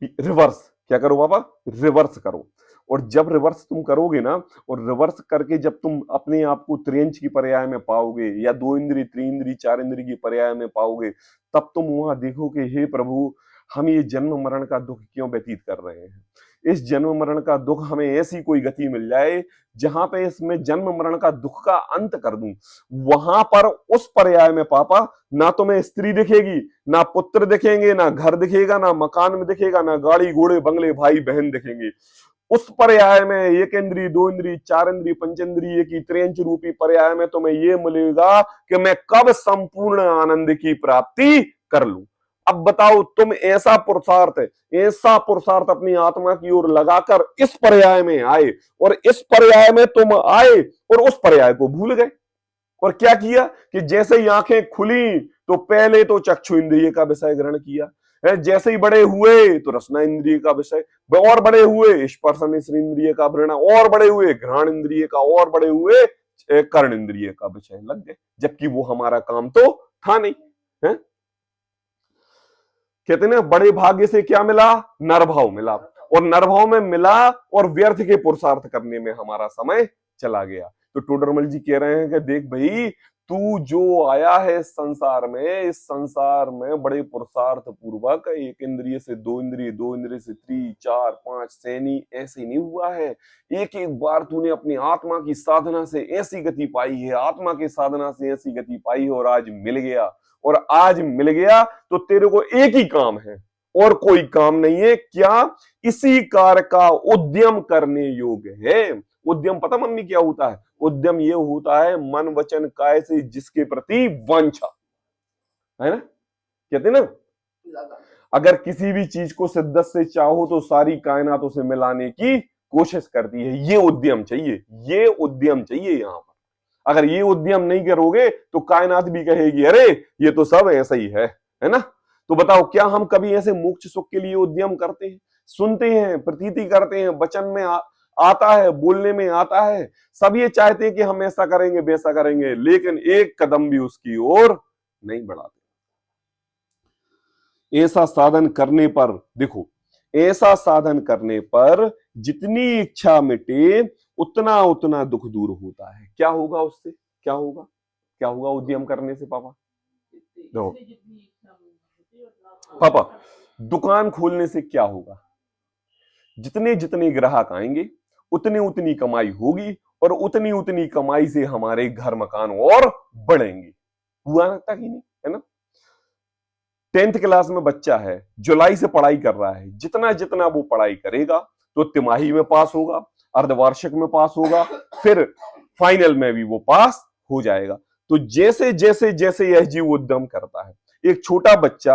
S1: रिवर्स क्या करो बाबा, रिवर्स करो। और जब रिवर्स तुम करोगे ना, और रिवर्स करके जब तुम अपने आप को त्रियंच की पर्याय में पाओगे या 2 इंद्री 3 इंद्री 4 इंद्री की पर्याय में पाओगे, तब तुम वहां देखोगे हे प्रभु, हम ये जन्म मरण का दुख क्यों व्यतीत कर रहे हैं। इस जन्म मरण का दुख हमें ऐसी कोई गति मिल जाए जहां पे इसमें जन्म मरण का दुख का अंत कर दूं। वहां पर उस पर्याय में पापा ना तुम्हें स्त्री दिखेगी, ना पुत्र दिखेंगे, ना घर दिखेगा, ना मकान में दिखेगा, ना गाड़ी घोड़े बंगले भाई बहन दिखेंगे। उस पर्याय में एक इंद्री 2 इंद्री 4 इंद्री पंचेंद्रिय की त्रियंच रूपी पर्याय में तुम्हें यह मिलेगा कि मैं कब संपूर्ण आनंद की प्राप्ति कर लूं। अब बताओ, तुम ऐसा पुरुषार्थ अपनी आत्मा की ओर लगाकर इस पर्याय में आए, और इस पर्याय में तुम आए और उस पर्याय को भूल गए। और क्या किया कि जैसे ही आंखें खुली तो पहले तो चक्षु इंद्रिय का विषय ग्रहण किया, जैसे ही बड़े हुए तो रसना इंद्रिय का विषय, और बड़े हुए स्पर्शन इंद्रिय का ग्रहण, और बड़े हुए घ्राण इंद्रिय का, और बड़े हुए कर्ण इंद्रिय का विषय लग गए, जबकि वो हमारा काम तो था नहीं है। कहते ना, बड़े भाग्य से क्या मिला? नरभाव मिला, और नरभाव में मिला और व्यर्थ के पुरुषार्थ करने में हमारा समय चला गया। तो टोडरमल जी कह रहे हैं कि देख भाई, तू जो आया है संसार में, इस संसार में बड़े पुरुषार्थ पूर्वक 1 इंद्रिय से 2 इंद्रिय, 2 इंद्रिय से 3 4 5 सैनी ऐसे नहीं हुआ है। एक एक बार तूने अपनी आत्मा की साधना से ऐसी गति पाई है, आत्मा की साधना से ऐसी गति पाई है, और आज मिल गया। और आज मिल गया तो तेरे को एक ही काम है, और कोई काम नहीं है। क्या? इसी कार्य का उद्यम करने योग्य है। उद्यम पता मम्मी क्या होता है? उद्यम ये होता है मन वचन काय से जिसके प्रति वांछा है ना, कहते ना, अगर किसी भी चीज को शिद्दत से चाहो तो सारी कायनात उसे मिलाने की कोशिश करती है। ये उद्यम चाहिए, ये उद्यम चाहिए। यहां पर अगर ये उद्यम नहीं करोगे तो कायनात भी कहेगी अरे ये तो सब ऐसा ही है ना। तो बताओ, क्या हम कभी ऐसे मोक्ष सुख के लिए उद्यम करते हैं? सुनते हैं, प्रतीति करते हैं, वचन में आता है, बोलने में आता है, सब ये चाहते हैं कि हम ऐसा करेंगे वैसा करेंगे, लेकिन एक कदम भी उसकी ओर नहीं बढ़ाते। ऐसा साधन करने पर देखो, ऐसा साधन करने पर जितनी इच्छा मिटे उतना उतना दुख दूर होता है। क्या होगा उससे? क्या होगा? क्या होगा उद्यम करने से पापा? देखो पापा, दुकान खोलने से क्या होगा? जितने जितने ग्राहक आएंगे उतनी उतनी कमाई होगी, और उतनी उतनी कमाई से हमारे घर मकान और बढ़ेंगे। हुआ ना कि नहीं, है ना? 10th क्लास में बच्चा है, जुलाई से पढ़ाई कर रहा है, जितना जितना वो पढ़ाई करेगा तो तिमाही में पास होगा, अर्धवार्षिक में पास होगा, फिर फाइनल में भी वो पास हो जाएगा। तो जैसे जैसे जैसे यह जीव उद्यम करता है, एक छोटा बच्चा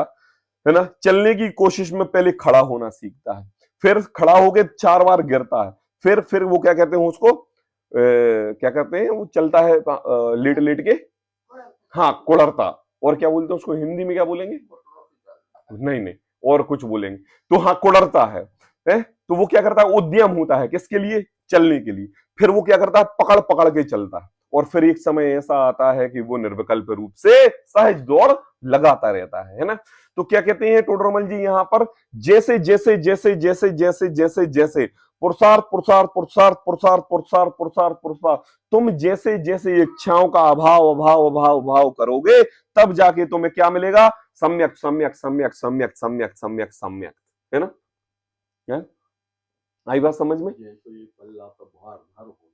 S1: है ना, चलने की कोशिश में पहले खड़ा होना सीखता है, फिर खड़ा होकर 4 बार गिरता है, फिर वो क्या कहते हैं उसको, क्या कहते हैं, वो चलता है लेट लेट के, हाँ कुड़रता। और क्या बोलते हैं उसको हिंदी में, क्या बोलेंगे? नहीं नहीं, और कुछ बोलेंगे। तो हाँ कुड़रता है, तो वो क्या करता है? उद्यम होता है किसके लिए? चलने के लिए। फिर वो क्या करता है? पकड़ पकड़ के चलता है, और फिर एक समय ऐसा आता है कि वो निर्विकल्प रूप से सहज दौड़ लगाता रहता है ना। तो क्या कहते हैं टोडरमल जी यहाँ पर, जैसे जैसे जैसे जैसे जैसे जैसे जैसे पुरुषार्थ पुरुषार्थ पुरुषार्थ पुरुषार्थ पुरुषार्थ पुरुषार्थ पुरुषार्थ, तुम जैसे जैसे इच्छाओं का अभाव अभाव अभाव अभाव करोगे, तब जाके तुम्हें क्या मिलेगा? सम्यक सम्यक सम्यक सम्यक सम्यक सम्यक सम्यक, है ना? क्या आई बात समझ में?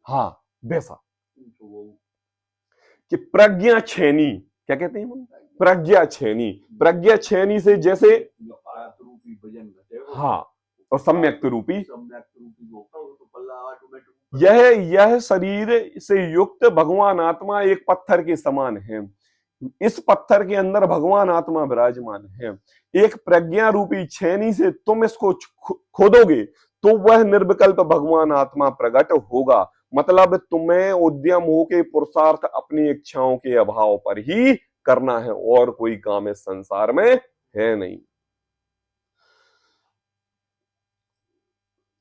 S1: हाँ वैसा कि प्रज्ञा छेनी, क्या कहते हैं? प्रज्ञा छेनी, प्रज्ञा छेनी से जैसे हाँ, और सम्यक्त रूपी यह शरीर से युक्त भगवान आत्मा एक पत्थर के समान है। इस पत्थर के अंदर भगवान आत्मा विराजमान है। एक प्रज्ञा रूपी छेनी से तुम इसको खोदोगे तो वह निर्विकल्प भगवान आत्मा प्रकट होगा। मतलब तुम्हें उद्यम होके पुरुषार्थ अपनी इच्छाओं के अभाव पर ही करना है, और कोई काम इस संसार में है नहीं।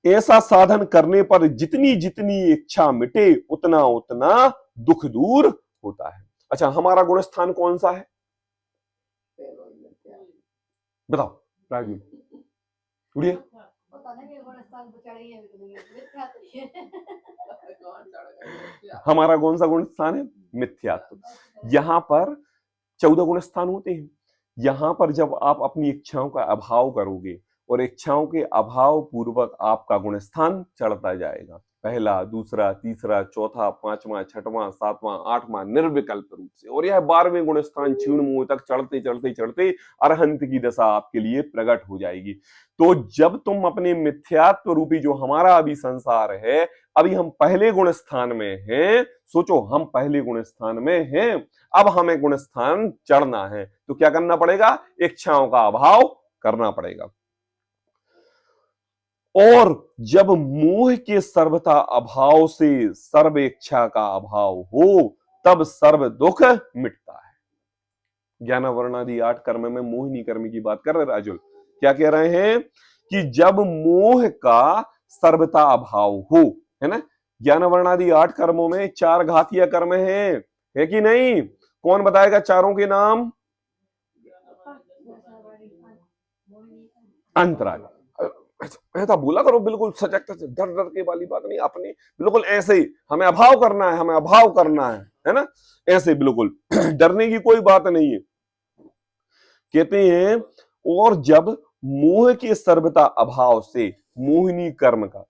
S1: ऐसा साधन करने पर जितनी जितनी इच्छा मिटे उतना उतना दुख दूर होता है। अच्छा, हमारा गुण स्थान कौन सा है बताओ राजू, उड़िए। हमारा कौन सा गुण स्थान है? मिथ्यात्व। यहां पर 14 गुण स्थान होते हैं। यहां पर जब आप अपनी इच्छाओं का अभाव करोगे और इच्छाओं के अभाव पूर्वक आपका गुण स्थान चढ़ता जाएगा, पहला, दूसरा, तीसरा, चौथा, पांचवा, छठवां, सातवां, आठवां, निर्विकल्प रूप से, और यह 12वें गुण स्थान क्षीण मोह तक चढ़ते चढ़ते चढ़ते अरहंत की दशा आपके लिए प्रकट हो जाएगी। तो जब तुम अपने मिथ्यात्व रूपी जो हमारा अभी संसार है, अभी हम पहले गुण स्थान में हैं, सोचो हम पहले गुण स्थान में हैं, अब हमें गुण स्थान चढ़ना है तो क्या करना पड़ेगा? इच्छाओं का अभाव करना पड़ेगा। और जब मोह के सर्वथा अभाव से सर्व इच्छा का अभाव हो तब सर्व दुख मिटता है। ज्ञान वर्णादि 8 कर्म में मोहिनी कर्म की बात कर रहे राजुल। क्या कह रहे हैं कि जब मोह का सर्वथा अभाव हो, है ना। ज्ञान वर्णादि 8 कर्मों में 4 घातीय कर्म है कि नहीं? कौन बताएगा चारों के नाम? अंतराय। ऐसा बोला करो बिल्कुल सजगता से, डर डर के वाली बात नहीं, अपनी बिल्कुल ऐसे ही हमें अभाव करना है, हमें अभाव करना है ना, ऐसे बिल्कुल डरने की कोई बात नहीं है। कहते हैं और जब मोह के सर्वथा अभाव से मोहिनी कर्म का,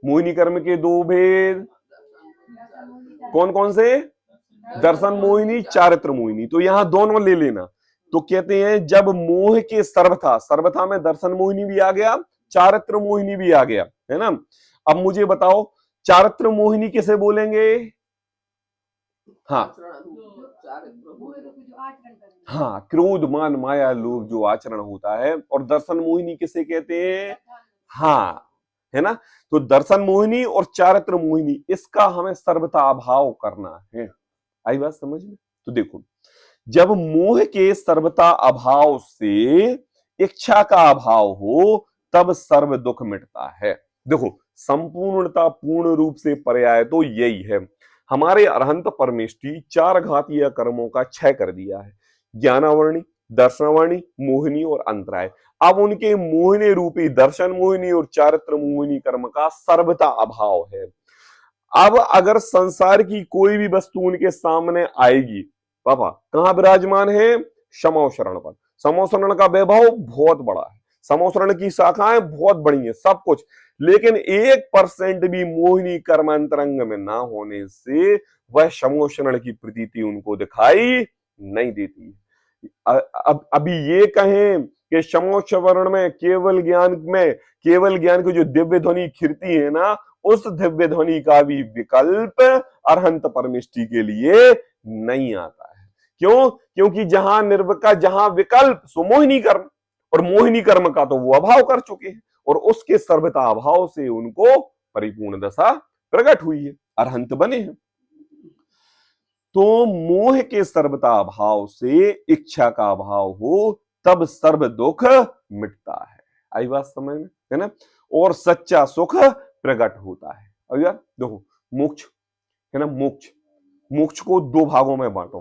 S1: मोहिनी कर्म के 2 भेद कौन कौन से? दर्शन मोहिनी, चारित्र मोहिनी, तो यहां दोनों ले लेना। तो कहते हैं जब मोह के सर्वथा, सर्वथा में दर्शन मोहिनी भी आ गया, चारित्र मोहिनी भी आ गया, है ना। अब मुझे बताओ चारित्र मोहिनी किसे बोलेंगे? हाँ हाँ, क्रोध मान माया लोभ जो आचरण होता है। और दर्शन मोहिनी किसे कहते हैं? हाँ, है ना। तो दर्शन मोहिनी और चारित्र मोहिनी, इसका हमें सर्वथा अभाव करना है। आई बात समझ में? तो देखो, जब मोह के सर्वथा अभाव से इच्छा का अभाव हो तब सर्व दुख मिटता है। देखो, संपूर्णता पूर्ण रूप से पर्याय तो यही है। हमारे अरहंत परमेष्ठी 4 घातीय कर्मों का क्षय कर दिया है, ज्ञानावर्णी, दर्शनावर्णी, मोहिनी और अंतराय। अब उनके मोहिनी रूपी दर्शन मोहिनी और चारित्र मोहिनी कर्म का सर्वथा अभाव है। अब अगर संसार की कोई भी वस्तु उनके सामने आएगी, पापा कहां विराजमान है? समोशरण पर। समोशरण का वैभव बहुत बड़ा है, समोशरण की शाखाएं बहुत बड़ी है, सब कुछ, लेकिन 1% भी मोहिनी कर्म अंतरंग में ना होने से वह समोशरण की प्रतीति उनको दिखाई नहीं देती। अब अभी ये कहें कि समोशरण में केवल ज्ञान की जो दिव्य ध्वनि खिरती है ना, उस दिव्य ध्वनि का भी विकल्प अरहंत परमेष्ठी के लिए नहीं आता है। क्यों? क्योंकि जहां निर्विकल्प, जहां विकल्प सो मोहिनी कर्म, और मोहिनी कर्म का तो वो अभाव कर चुके हैं, और उसके सर्वथा अभाव से उनको परिपूर्ण दशा प्रकट हुई है, अरहंत बने हैं। तो मोह के सर्वथा अभाव से इच्छा का अभाव हो तब सर्व दुख मिटता है। आई बात समझ में, है ना। और सच्चा सुख प्रकट होता है। अब यार देखो, मोक्ष है ना, मोक्ष को 2 भागों में बांटो।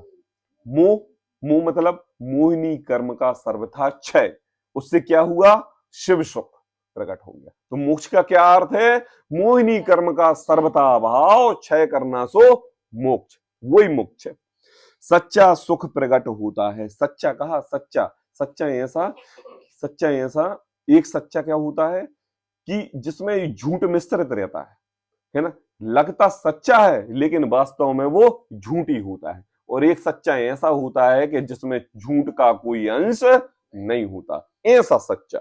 S1: मोह मतलब मोहिनी कर्म का सर्वथा क्षय, उससे क्या हुआ? शिव सुख प्रकट हो गया। तो मोक्ष का क्या अर्थ है? मोहिनी कर्म का सर्वथा अभाव क्षय करना सो मोक्ष, वही मोक्ष है। सच्चा सुख प्रकट होता है। सच्चा कहा? सच्चा ऐसा एक सच्चा क्या होता है कि जिसमें झूठ मिश्रित रहता है ना, लगता सच्चा है लेकिन वास्तव में वो झूठी होता है, और एक सच्चा ऐसा होता है कि जिसमें झूठ का कोई अंश नहीं होता, ऐसा सच्चा।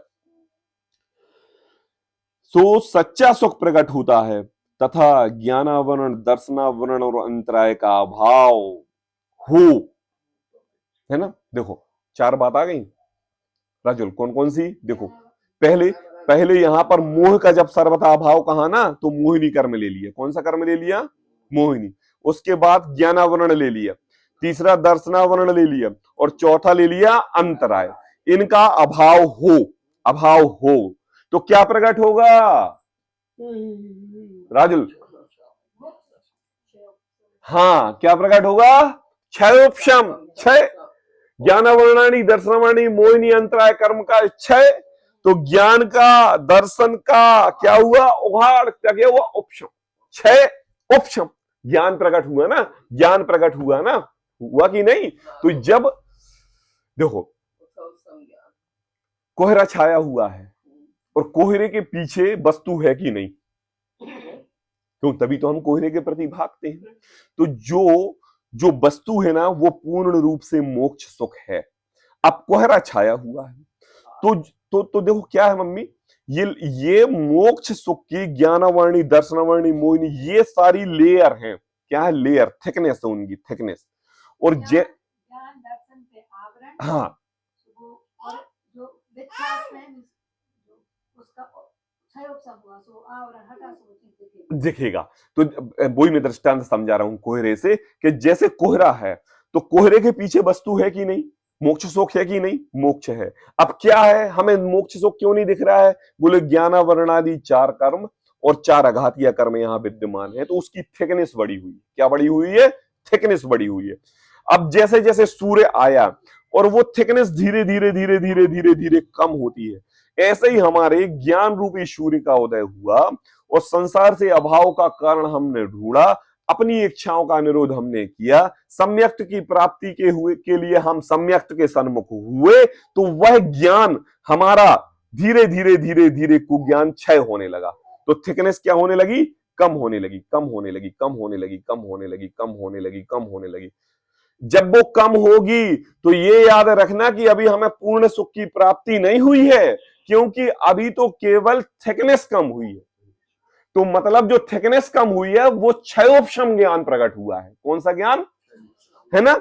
S1: सो सच्चा सुख प्रकट होता है तथा ज्ञानावरण, दर्शनावरण और अंतराय का अभाव हो, है ना। देखो 4 बात आ गई राजुल, कौन कौन सी? देखो पहले पहले यहां पर मोह का जब सर्वथा अभाव कहा ना, तो मोहिनी कर्म ले लिया। कौन सा कर्म ले लिया? मोहिनी। उसके बाद ज्ञानावरण ले लिया, तीसरा दर्शनावरण ले लिया, और चौथा ले लिया अंतराय। इनका अभाव हो, अभाव हो तो क्या प्रकट होगा राजुल? हाँ, क्या प्रकट होगा? क्षयोपशम, क्षय। ज्ञानावरणानी, दर्शनावरणी, मोहिनी, अंतराय कर्म का क्षय। तो ज्ञान का, दर्शन का क्या हुआ? उघाड़। क्या हुआ? उपशम। क्षय, उपशम। ज्ञान प्रकट हुआ ना, ज्ञान प्रकट हुआ ना, हुआ कि नहीं? तो जब देखो कोहरा छाया हुआ है और कोहरे के पीछे वस्तु है कि नहीं, क्यों? तभी तो हम कोहरे के प्रति भागते हैं। तो जो जो वस्तु है ना, वो पूर्ण रूप से मोक्ष सुख है। अब कोहरा छाया हुआ है तो देखो क्या है मम्मी, ये मोक्ष सुख की ज्ञानावरणी, दर्शनावरणी, मोहिनी, ये सारी लेयर हैं। क्या है? लेयर, थिकनेस है उनकी, थिकनेस। और
S2: ज्ञान दर्शन पे आवरण,
S1: हाँ,
S2: और जो विख्यात में उसका हुआ, सो आवरण हटा, सो
S1: दिखेगा। तो वही मैं दृष्टांत समझा रहा हूं कोहरे से, कि जैसे कोहरा है तो कोहरे के पीछे वस्तु है कि नहीं? मोक्ष सुख है कि नहीं? मोक्ष है। अब क्या है, हमें मोक्ष सुख क्यों नहीं दिख रहा है? बोले ज्ञानावरणादि 4 कर्म और 4 आघातीय कर्म यहां विद्यमान है, तो उसकी थिकनेस बढ़ी हुई। क्या बढ़ी हुई है? थिकनेस बढ़ी हुई है। अब जैसे जैसे सूर्य आया और वो थिकनेस धीरे धीरे धीरे धीरे धीरे धीरे कम होती है, ऐसे ही हमारे ज्ञान रूपी सूर्य का उदय हुआ और संसार से अभाव का कारण हमने ढूंढा, अपनी इच्छाओं का निरोध हमने किया, सम्यक्त की प्राप्ति के लिए हम सम्यक्त के सन्मुख हुए, तो वह ज्ञान हमारा धीरे धीरे धीरे धीरे कुज्ञान क्षय होने लगा। तो थिकनेस क्या होने लगी? कम होने लगी, कम होने लगी, कम होने लगी, कम होने लगी, कम होने लगी, कम होने लगी। जब वो कम होगी तो ये याद रखना कि अभी हमें पूर्ण सुख की प्राप्ति नहीं हुई है, क्योंकि अभी तो केवल थिकनेस कम हुई है। तो मतलब जो थिकनेस कम हुई है वो क्षयोपशम ज्ञान प्रकट हुआ है। कौन सा ज्ञान? है ना।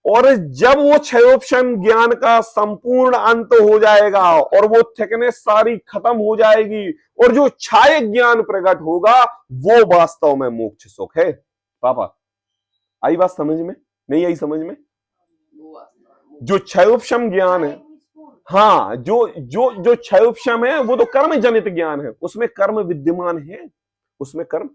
S1: और जब वो क्षयोपशम ज्ञान का संपूर्ण अंत हो जाएगा और वो थिकनेस सारी खत्म हो जाएगी और जो छाय ज्ञान प्रकट होगा, वो वास्तव में मोक्ष सुख है। पापा आई बात समझ में? नहीं आई समझ में? जो क्षयोपशम ज्ञान है, हाँ, जो जो जो क्षयोपशम है वो तो कर्म जनित ज्ञान है, उसमें कर्म विद्यमान है, उसमें कर्म।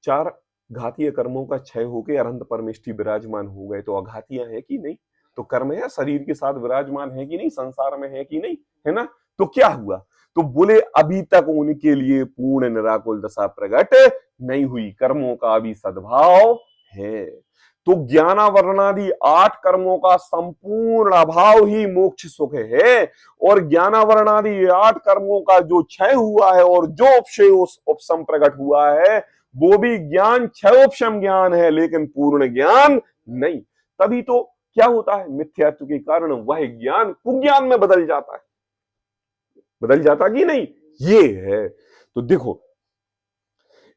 S1: 4 घातीय कर्मों का क्षय होकर अनंत परमेष्टि विराजमान हो गए, तो अघातीय है कि नहीं? तो कर्म है, शरीर के साथ विराजमान है कि नहीं? संसार में है कि नहीं? है ना। तो क्या हुआ? तो बोले अभी तक उनके लिए पूर्ण निराकुल दशा प्रकट नहीं हुई, कर्मों का अभी सद्भाव है। तो ज्ञानावरणादि 8 कर्मों का संपूर्ण अभाव ही मोक्ष सुख है, और ज्ञानावरणादि 8 कर्मों का जो क्षय हुआ है और जो उपशम प्रकट हुआ है, वो भी ज्ञान क्षयोपशम ज्ञान है, लेकिन पूर्ण ज्ञान नहीं। तभी तो क्या होता है, मिथ्यात्व के कारण वह ज्ञान कुज्ञान में बदल जाता है। बदल जाता कि नहीं? ये है। तो देखो,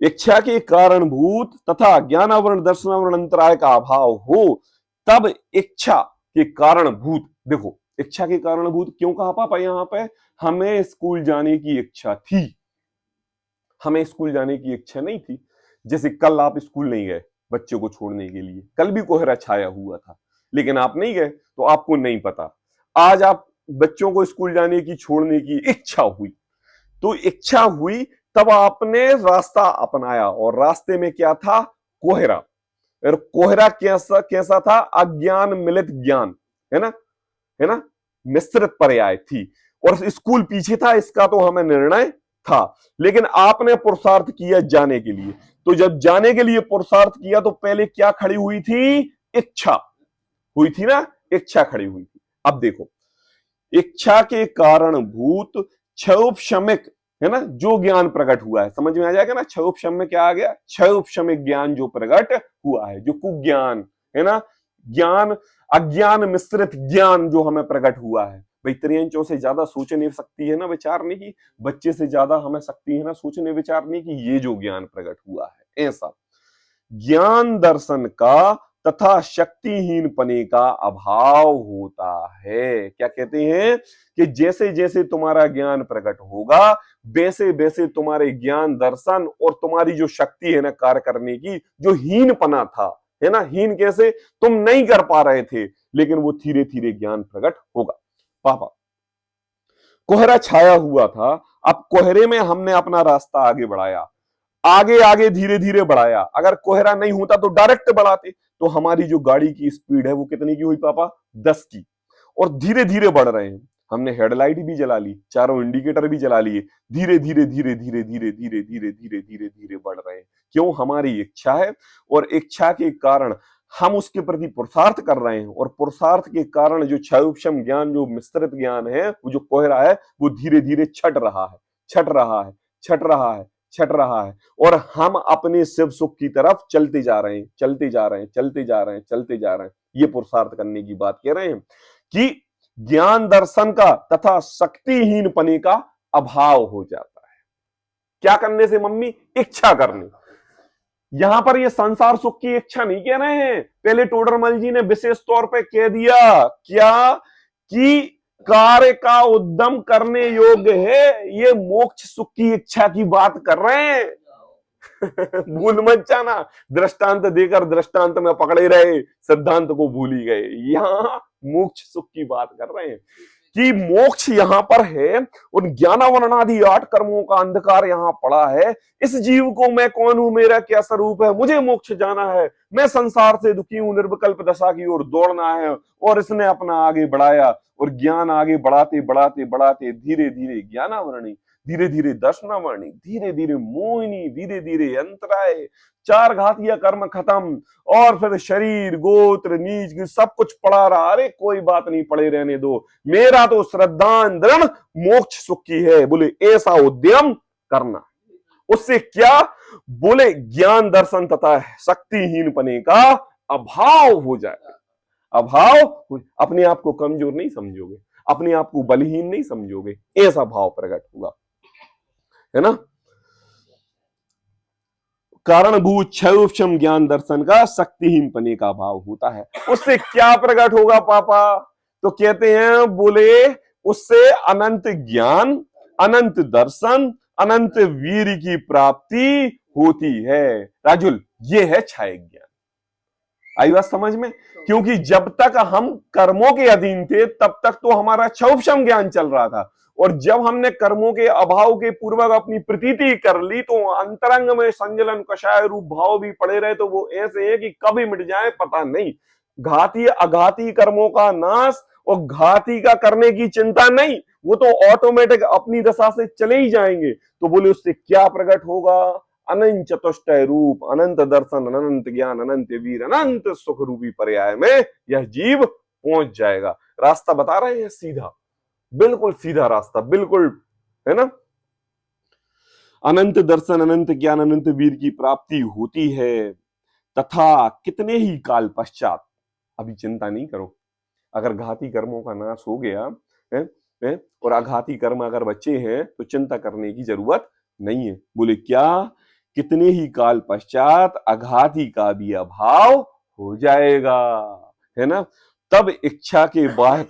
S1: इच्छा के कारणभूत तथा ज्ञानावरण, दर्शनावरण, अंतराय का अभाव हो, तब इच्छा के कारणभूत। देखो इच्छा के कारणभूत क्यों कहा पापा? यहां पे हमें स्कूल जाने की इच्छा थी, हमें स्कूल जाने की इच्छा नहीं थी। जैसे कल आप स्कूल नहीं गए बच्चे को छोड़ने के लिए, कल भी कोहरा छाया हुआ था, लेकिन आप नहीं गए तो आपको नहीं पता। आज आप बच्चों को स्कूल जाने की, छोड़ने की इच्छा हुई, तो इच्छा हुई तब आपने रास्ता अपनाया, और रास्ते में क्या था? कोहरा। और कोहरा कैसा कैसा था? अज्ञान मिलित ज्ञान, है ना, है ना, मिश्रित पर्याय थी। और स्कूल पीछे था, इसका तो हमें निर्णय था, लेकिन आपने पुरुषार्थ किया जाने के लिए। तो जब जाने के लिए पुरुषार्थ किया तो पहले क्या खड़ी हुई थी? इच्छा हुई थी ना, इच्छा खड़ी हुई थी। अब देखो, इच्छा के कारणभूत क्षयोपशमिक, है ना, जो ज्ञान प्रकट हुआ है, समझ में आ जाएगा ना। क्षयोपशम में क्या आ गया? क्षयोपशमिक ज्ञान जो प्रकट हुआ है, जो कुज्ञान है ना, ज्ञान, अज्ञान मिश्रित ज्ञान जो हमें प्रकट हुआ है। भाई त्रियंचों से ज्यादा सोचने शक्ति है ना विचारने की, बच्चे से ज्यादा हमें शक्ति है ना सोचने विचारने की, ये जो ज्ञान प्रकट हुआ है ऐसा ज्ञान दर्शन का तथा शक्तिहीन पने का अभाव होता है। क्या कहते हैं कि जैसे जैसे तुम्हारा ज्ञान प्रकट होगा वैसे वैसे तुम्हारे ज्ञान दर्शन और तुम्हारी जो शक्ति है ना कार्य करने की, जो हीनपना था, है ना, हीन कैसे, तुम नहीं कर पा रहे थे, लेकिन वो धीरे धीरे ज्ञान प्रकट होगा। पापा कोहरा छाया हुआ था, अब कोहरे में हमने अपना रास्ता आगे बढ़ाया, आगे आगे धीरे धीरे बढ़ाया। अगर कोहरा नहीं होता तो डायरेक्ट बढ़ाते, तो हमारी जो गाड़ी की स्पीड है वो कितनी की हुई पापा, 10 की, और धीरे धीरे बढ़ रहे हैं। हमने हेडलाइट भी जला ली, चारों इंडिकेटर भी जला लिए, धीरे धीरे धीरे धीरे धीरे धीरे धीरे धीरे धीरे धीरे बढ़ रहे हैं। क्यों, हमारी इच्छा है, और इच्छा के कारण हम उसके प्रति पुरुषार्थ कर रहे हैं, और पुरुषार्थ के कारण जो क्षयोपशम ज्ञान, जो मिश्रित ज्ञान है, वो जो कोहरा है वो धीरे धीरे छट रहा है, छट रहा है, छट रहा है, छट रहा है, और हम अपने शिव सुख की तरफ चलते जा रहे हैं, चलते जा रहे हैं, चलते जा रहे हैं, चलते जा रहे हैं। ये पुरुषार्थ करने की बात कह रहे हैं कि ज्ञान दर्शन का तथा शक्तिहीन पने का अभाव हो जाता है। क्या करने से मम्मी, इच्छा करने। यहां पर ये संसार सुख की इच्छा नहीं कह रहे हैं, पहले टोडरमल जी ने विशेष तौर पे कह दिया क्या कि कार्य का उद्यम करने योग्य है, ये मोक्ष सुख की इच्छा की बात कर रहे हैं। भूल मत जाना, दृष्टांत देकर दृष्टांत में पकड़े रहे, सिद्धांत को भूल ही गए। यहां मोक्ष सुख की बात कर रहे हैं कि मोक्ष यहां पर है, उन ज्ञानावरणादि 8 कर्मों का अंधकार यहां पड़ा है। इस जीव को मैं कौन हूं, मेरा क्या स्वरूप है, मुझे मोक्ष जाना है, मैं संसार से दुखी हूं, निर्विकल्प दशा की ओर दौड़ना है। और इसने अपना आगे बढ़ाया, और ज्ञान आगे बढ़ाते बढ़ाते बढ़ाते धीरे धीरे ज्ञानावरणी, धीरे धीरे दर्शनावरणी, धीरे धीरे मोहिनी, धीरे धीरे अंतराय, 4 घातीय कर्म खत्म, और फिर शरीर गोत्र नीच सब कुछ पड़ा रहा। अरे कोई बात नहीं, पड़े रहने दो, मेरा तो श्रद्धा दृढ़ मोक्ष सुख की है। बोले ऐसा उद्यम करना, उससे क्या, बोले ज्ञान दर्शन तथा शक्तिहीन पने का अभाव हो जाएगा। अभाव, अपने आप को कमजोर नहीं समझोगे, अपने आप को बलहीन नहीं समझोगे, ऐसा भाव प्रकट होगा, है ना। कारणभूत क्षयोपशम ज्ञान दर्शन का शक्तिहीन पने का भाव होता है। उससे क्या प्रकट होगा पापा, तो कहते हैं, बोले उससे अनंत ज्ञान, अनंत दर्शन, अनंत वीर की प्राप्ति होती है। राजुल, ये है छाया ज्ञान। आई बात समझ में, क्योंकि जब तक हम कर्मों के अधीन थे तब तक तो हमारा क्षयोपशम ज्ञान चल रहा था, और जब हमने कर्मों के अभाव के पूर्वक अपनी प्रतीति कर ली तो अंतरंग में संजलन कषाय रूप भाव भी पड़े रहे, तो वो ऐसे है कि कभी मिट जाए पता नहीं। घाती अघाती कर्मों का नाश, और घाती का करने की चिंता नहीं, वो तो ऑटोमेटिक अपनी दशा से चले ही जाएंगे। तो बोले उससे क्या प्रकट होगा, अनंत चतुष्टय रूप, अनंत दर्शन, अनंत ज्ञान, अनंत वीर, अनंत सुख रूपी पर्याय में यह जीव पहुंच जाएगा। रास्ता बता रहे हैं सीधा, बिल्कुल सीधा रास्ता, बिल्कुल, है ना। अनंत दर्शन, अनंत ज्ञान, अनंत वीर की प्राप्ति होती है, तथा कितने ही काल पश्चात, अभी चिंता नहीं करो, अगर घाती कर्मों का नाश हो गया है, और अघाती कर्म अगर बचे हैं तो चिंता करने की जरूरत नहीं है। बोले क्या, कितने ही काल पश्चात अघाती का भी अभाव हो जाएगा, है ना। तब इच्छा के बाह्य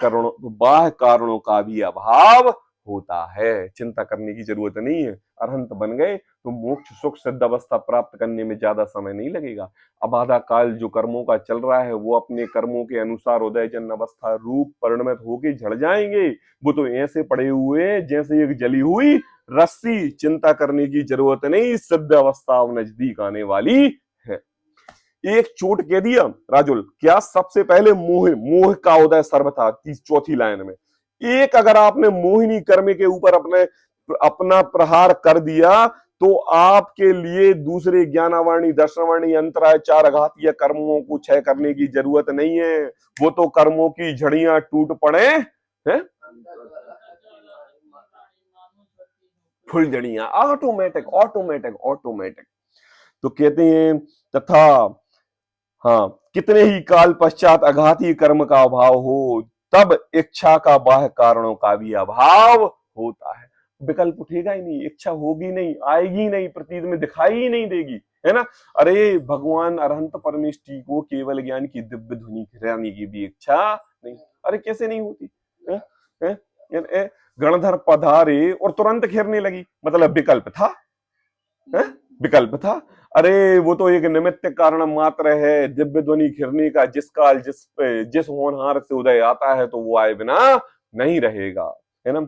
S1: कारणों का भी अभाव होता है, चिंता करने की जरूरत नहीं है। अरहंत बन गए तो मोक्ष सुख सिद्ध अवस्था प्राप्त करने में ज्यादा समय नहीं लगेगा। अब आधा काल जो कर्मों का चल रहा है वो अपने कर्मों के अनुसार उदय जन अवस्था रूप परिणमित होके झड़ जाएंगे। वो तो ऐसे पड़े हुए जैसे एक जली हुई रस्सी, चिंता करने की जरूरत नहीं, सिद्ध अवस्था नजदीक आने वाली है। एक चोट कह दिया राजुल, क्या सबसे पहले मोह, मोह का उदय सर्वथा, 4थी लाइन में। एक अगर आपने मोहिनी कर्म के ऊपर अपना प्रहार कर दिया तो आपके लिए दूसरे ज्ञानावाणी, दर्शनवाणी, अंतराय, 4 अघातीय कर्मों को क्षय करने की जरूरत नहीं है। वो तो कर्मों की झड़ियां टूट पड़े हैं, फुलझड़ियां, ऑटोमेटिक ऑटोमेटिक ऑटोमेटिक। तो कहते हैं तथा हाँ, कितने ही काल पश्चात अघाती कर्म का अभाव हो, तब इच्छा का बाह्य कारणों का भी अभाव होता है। विकल्प उठेगा ही नहीं, इच्छा होगी नहीं, आएगी नहीं, प्रतीत में दिखाई ही नहीं देगी, है ना। अरे भगवान अरहंत परमेष्टि को केवल ज्ञान की दिव्य धुनी खिलाने की भी इच्छा नहीं। अरे कैसे नहीं होती है? है? है? गणधर पधारे और तुरंत खिरने लगी, मतलब विकल्प था, है? विकल्प था। अरे वो तो एक निमित्त कारण मात्र है, दिव्य ध्वनि खिरने का जिस काल जिस होनहार से उदय आता है तो वो आए बिना नहीं रहेगा, है ना।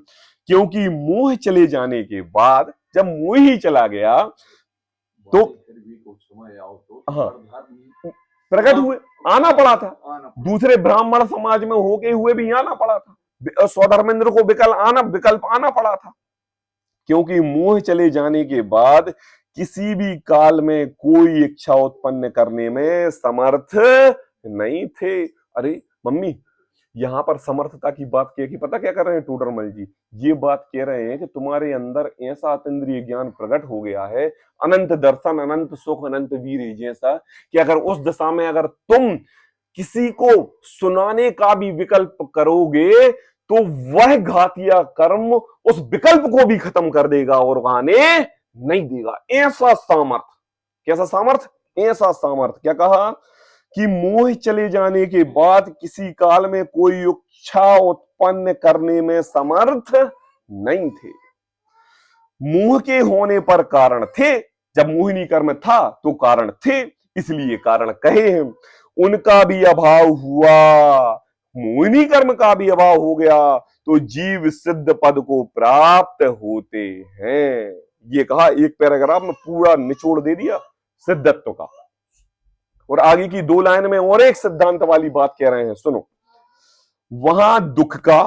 S1: क्योंकि मोह चले जाने के बाद, जब मोह ही चला गया तो हाँ प्रकट हुए, आना पड़ा था, दूसरे ब्राह्मण समाज में होके हुए भी आना पड़ा था, स्वधर्मेंद्र को विकल्प आना पड़ा था। क्योंकि मोह चले जाने के बाद किसी भी काल में कोई इच्छा उत्पन्न करने में समर्थ नहीं थे। अरे मम्मी, यहां पर समर्थता की बात की पता क्या कर रहे हैं टूडरमल जी? ये बात कह रहे हैं कि तुम्हारे अंदर ऐसा अतीन्द्रिय ज्ञान प्रकट हो गया है, अनंत दर्शन, अनंत सुख, अनंत वीर जैसा, कि अगर उस दशा में अगर तुम किसी को सुनाने का भी विकल्प करोगे तो वह घातिया कर्म उस विकल्प को भी खत्म कर देगा और आने नहीं देगा। ऐसा सामर्थ, कैसा सामर्थ? ऐसा सामर्थ। क्या कहा कि मोह चले जाने के बाद किसी काल में कोई इच्छा उत्पन्न करने में समर्थ नहीं थे। मोह के होने पर कारण थे, जब मोहिनी कर्म था तो कारण थे, इसलिए कारण कहे हैं। उनका भी अभाव हुआ, मोहिनी कर्म का भी अभाव हो गया तो जीव सिद्ध पद को प्राप्त होते हैं। ये कहा, एक पैराग्राफ में पूरा निचोड़ दे दिया सिद्धत्व का। और आगे की 2 लाइन में और एक सिद्धांत वाली बात कह रहे हैं, सुनो। वहां दुख का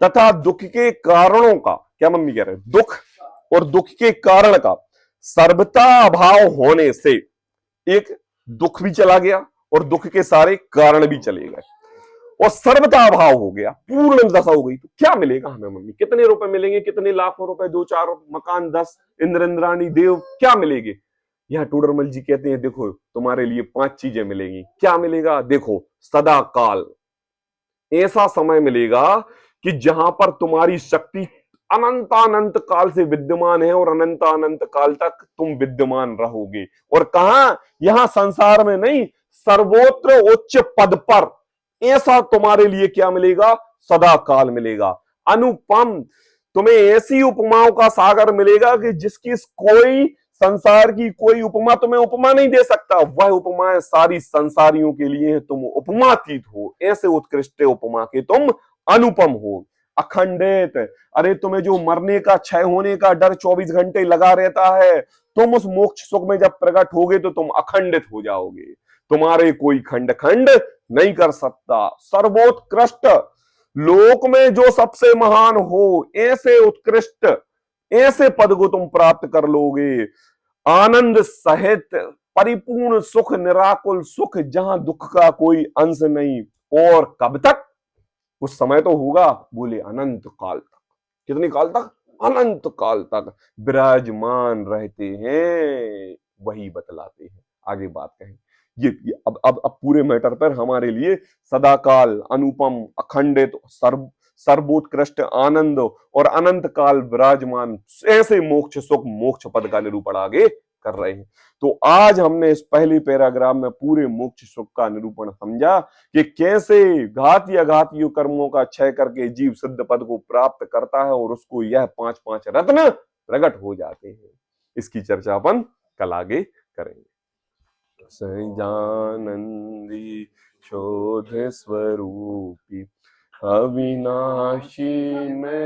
S1: तथा दुख के कारणों का, क्या मम्मी कह रहे हैं, दुख और दुख के कारण का सर्वथा अभाव होने से एक दुख भी चला गया और दुख के सारे कारण भी चले गए और सर्वथा अभाव हो गया, पूर्ण दशा हो गई। तो क्या मिलेगा हमें मम्मी? कितने रुपए मिलेंगे? कितने लाखों रुपए? 2-4 मकान, 10 इंद्र इंद्राणी देव, क्या मिलेंगे? यहाँ टूडरमल जी कहते हैं देखो तुम्हारे लिए 5 चीजें मिलेंगी। क्या मिलेगा? देखो, सदा काल, ऐसा समय मिलेगा कि जहां पर तुम्हारी शक्ति अनंत काल से विद्यमान है और अनंत काल तक तुम विद्यमान रहोगे। और कहा? यहां संसार में नहीं, सर्वोच्च उच्च पद पर। ऐसा तुम्हारे लिए क्या मिलेगा? सदा काल मिलेगा। अनुपम, तुम्हें ऐसी उपमाओं का सागर मिलेगा कि जिसकी कोई संसार की कोई उपमा तुम्हें उपमा नहीं दे सकता। वह उपमाएं सारी संसारियों के लिए है, तुम उपमातीत हो। ऐसे उत्कृष्ट उपमा के तुम अनुपम हो, अखंडित। अरे तुम्हें जो मरने का, क्षय होने का डर 24 घंटे लगा रहता है, तुम उस मोक्ष सुख में जब प्रकट होगे तो तुम अखंडित हो जाओगे। तुम्हारे कोई खंड खंड नहीं कर सकता। सर्वोत्कृष्ट, लोक में जो सबसे महान हो, ऐसे उत्कृष्ट, ऐसे पद को तुम प्राप्त कर लोगे। आनंद सहित परिपूर्ण सुख, निराकुल सुख, जहां दुख का कोई अंश नहीं। और कब तक? उस समय तो होगा, बोले अनंत काल तक। कितने काल तक? अनंत काल तक विराजमान रहते हैं, वही बतलाते हैं। आगे बात कहें ये अब पूरे मैटर पर हमारे लिए सदाकाल, अनुपम, अखंडित, सर्वोत्कृष्ट, आनंद और अनंत काल विराजमान, ऐसे मोक्ष सुख, मोक्ष पद का निरूपण आगे कर रहे हैं। तो आज हमने इस पहले पैराग्राफ में पूरे मोक्ष सुख का निरूपण समझा कि कैसे घाती अघाती कर्मों का क्षय करके जीव सिद्ध पद को प्राप्त करता है और उसको यह 5 रत्न प्रकट हो जाते हैं। इसकी चर्चा अपन कल आगे करेंगे। सजानंदी शोध स्वरूपी अविनाशी में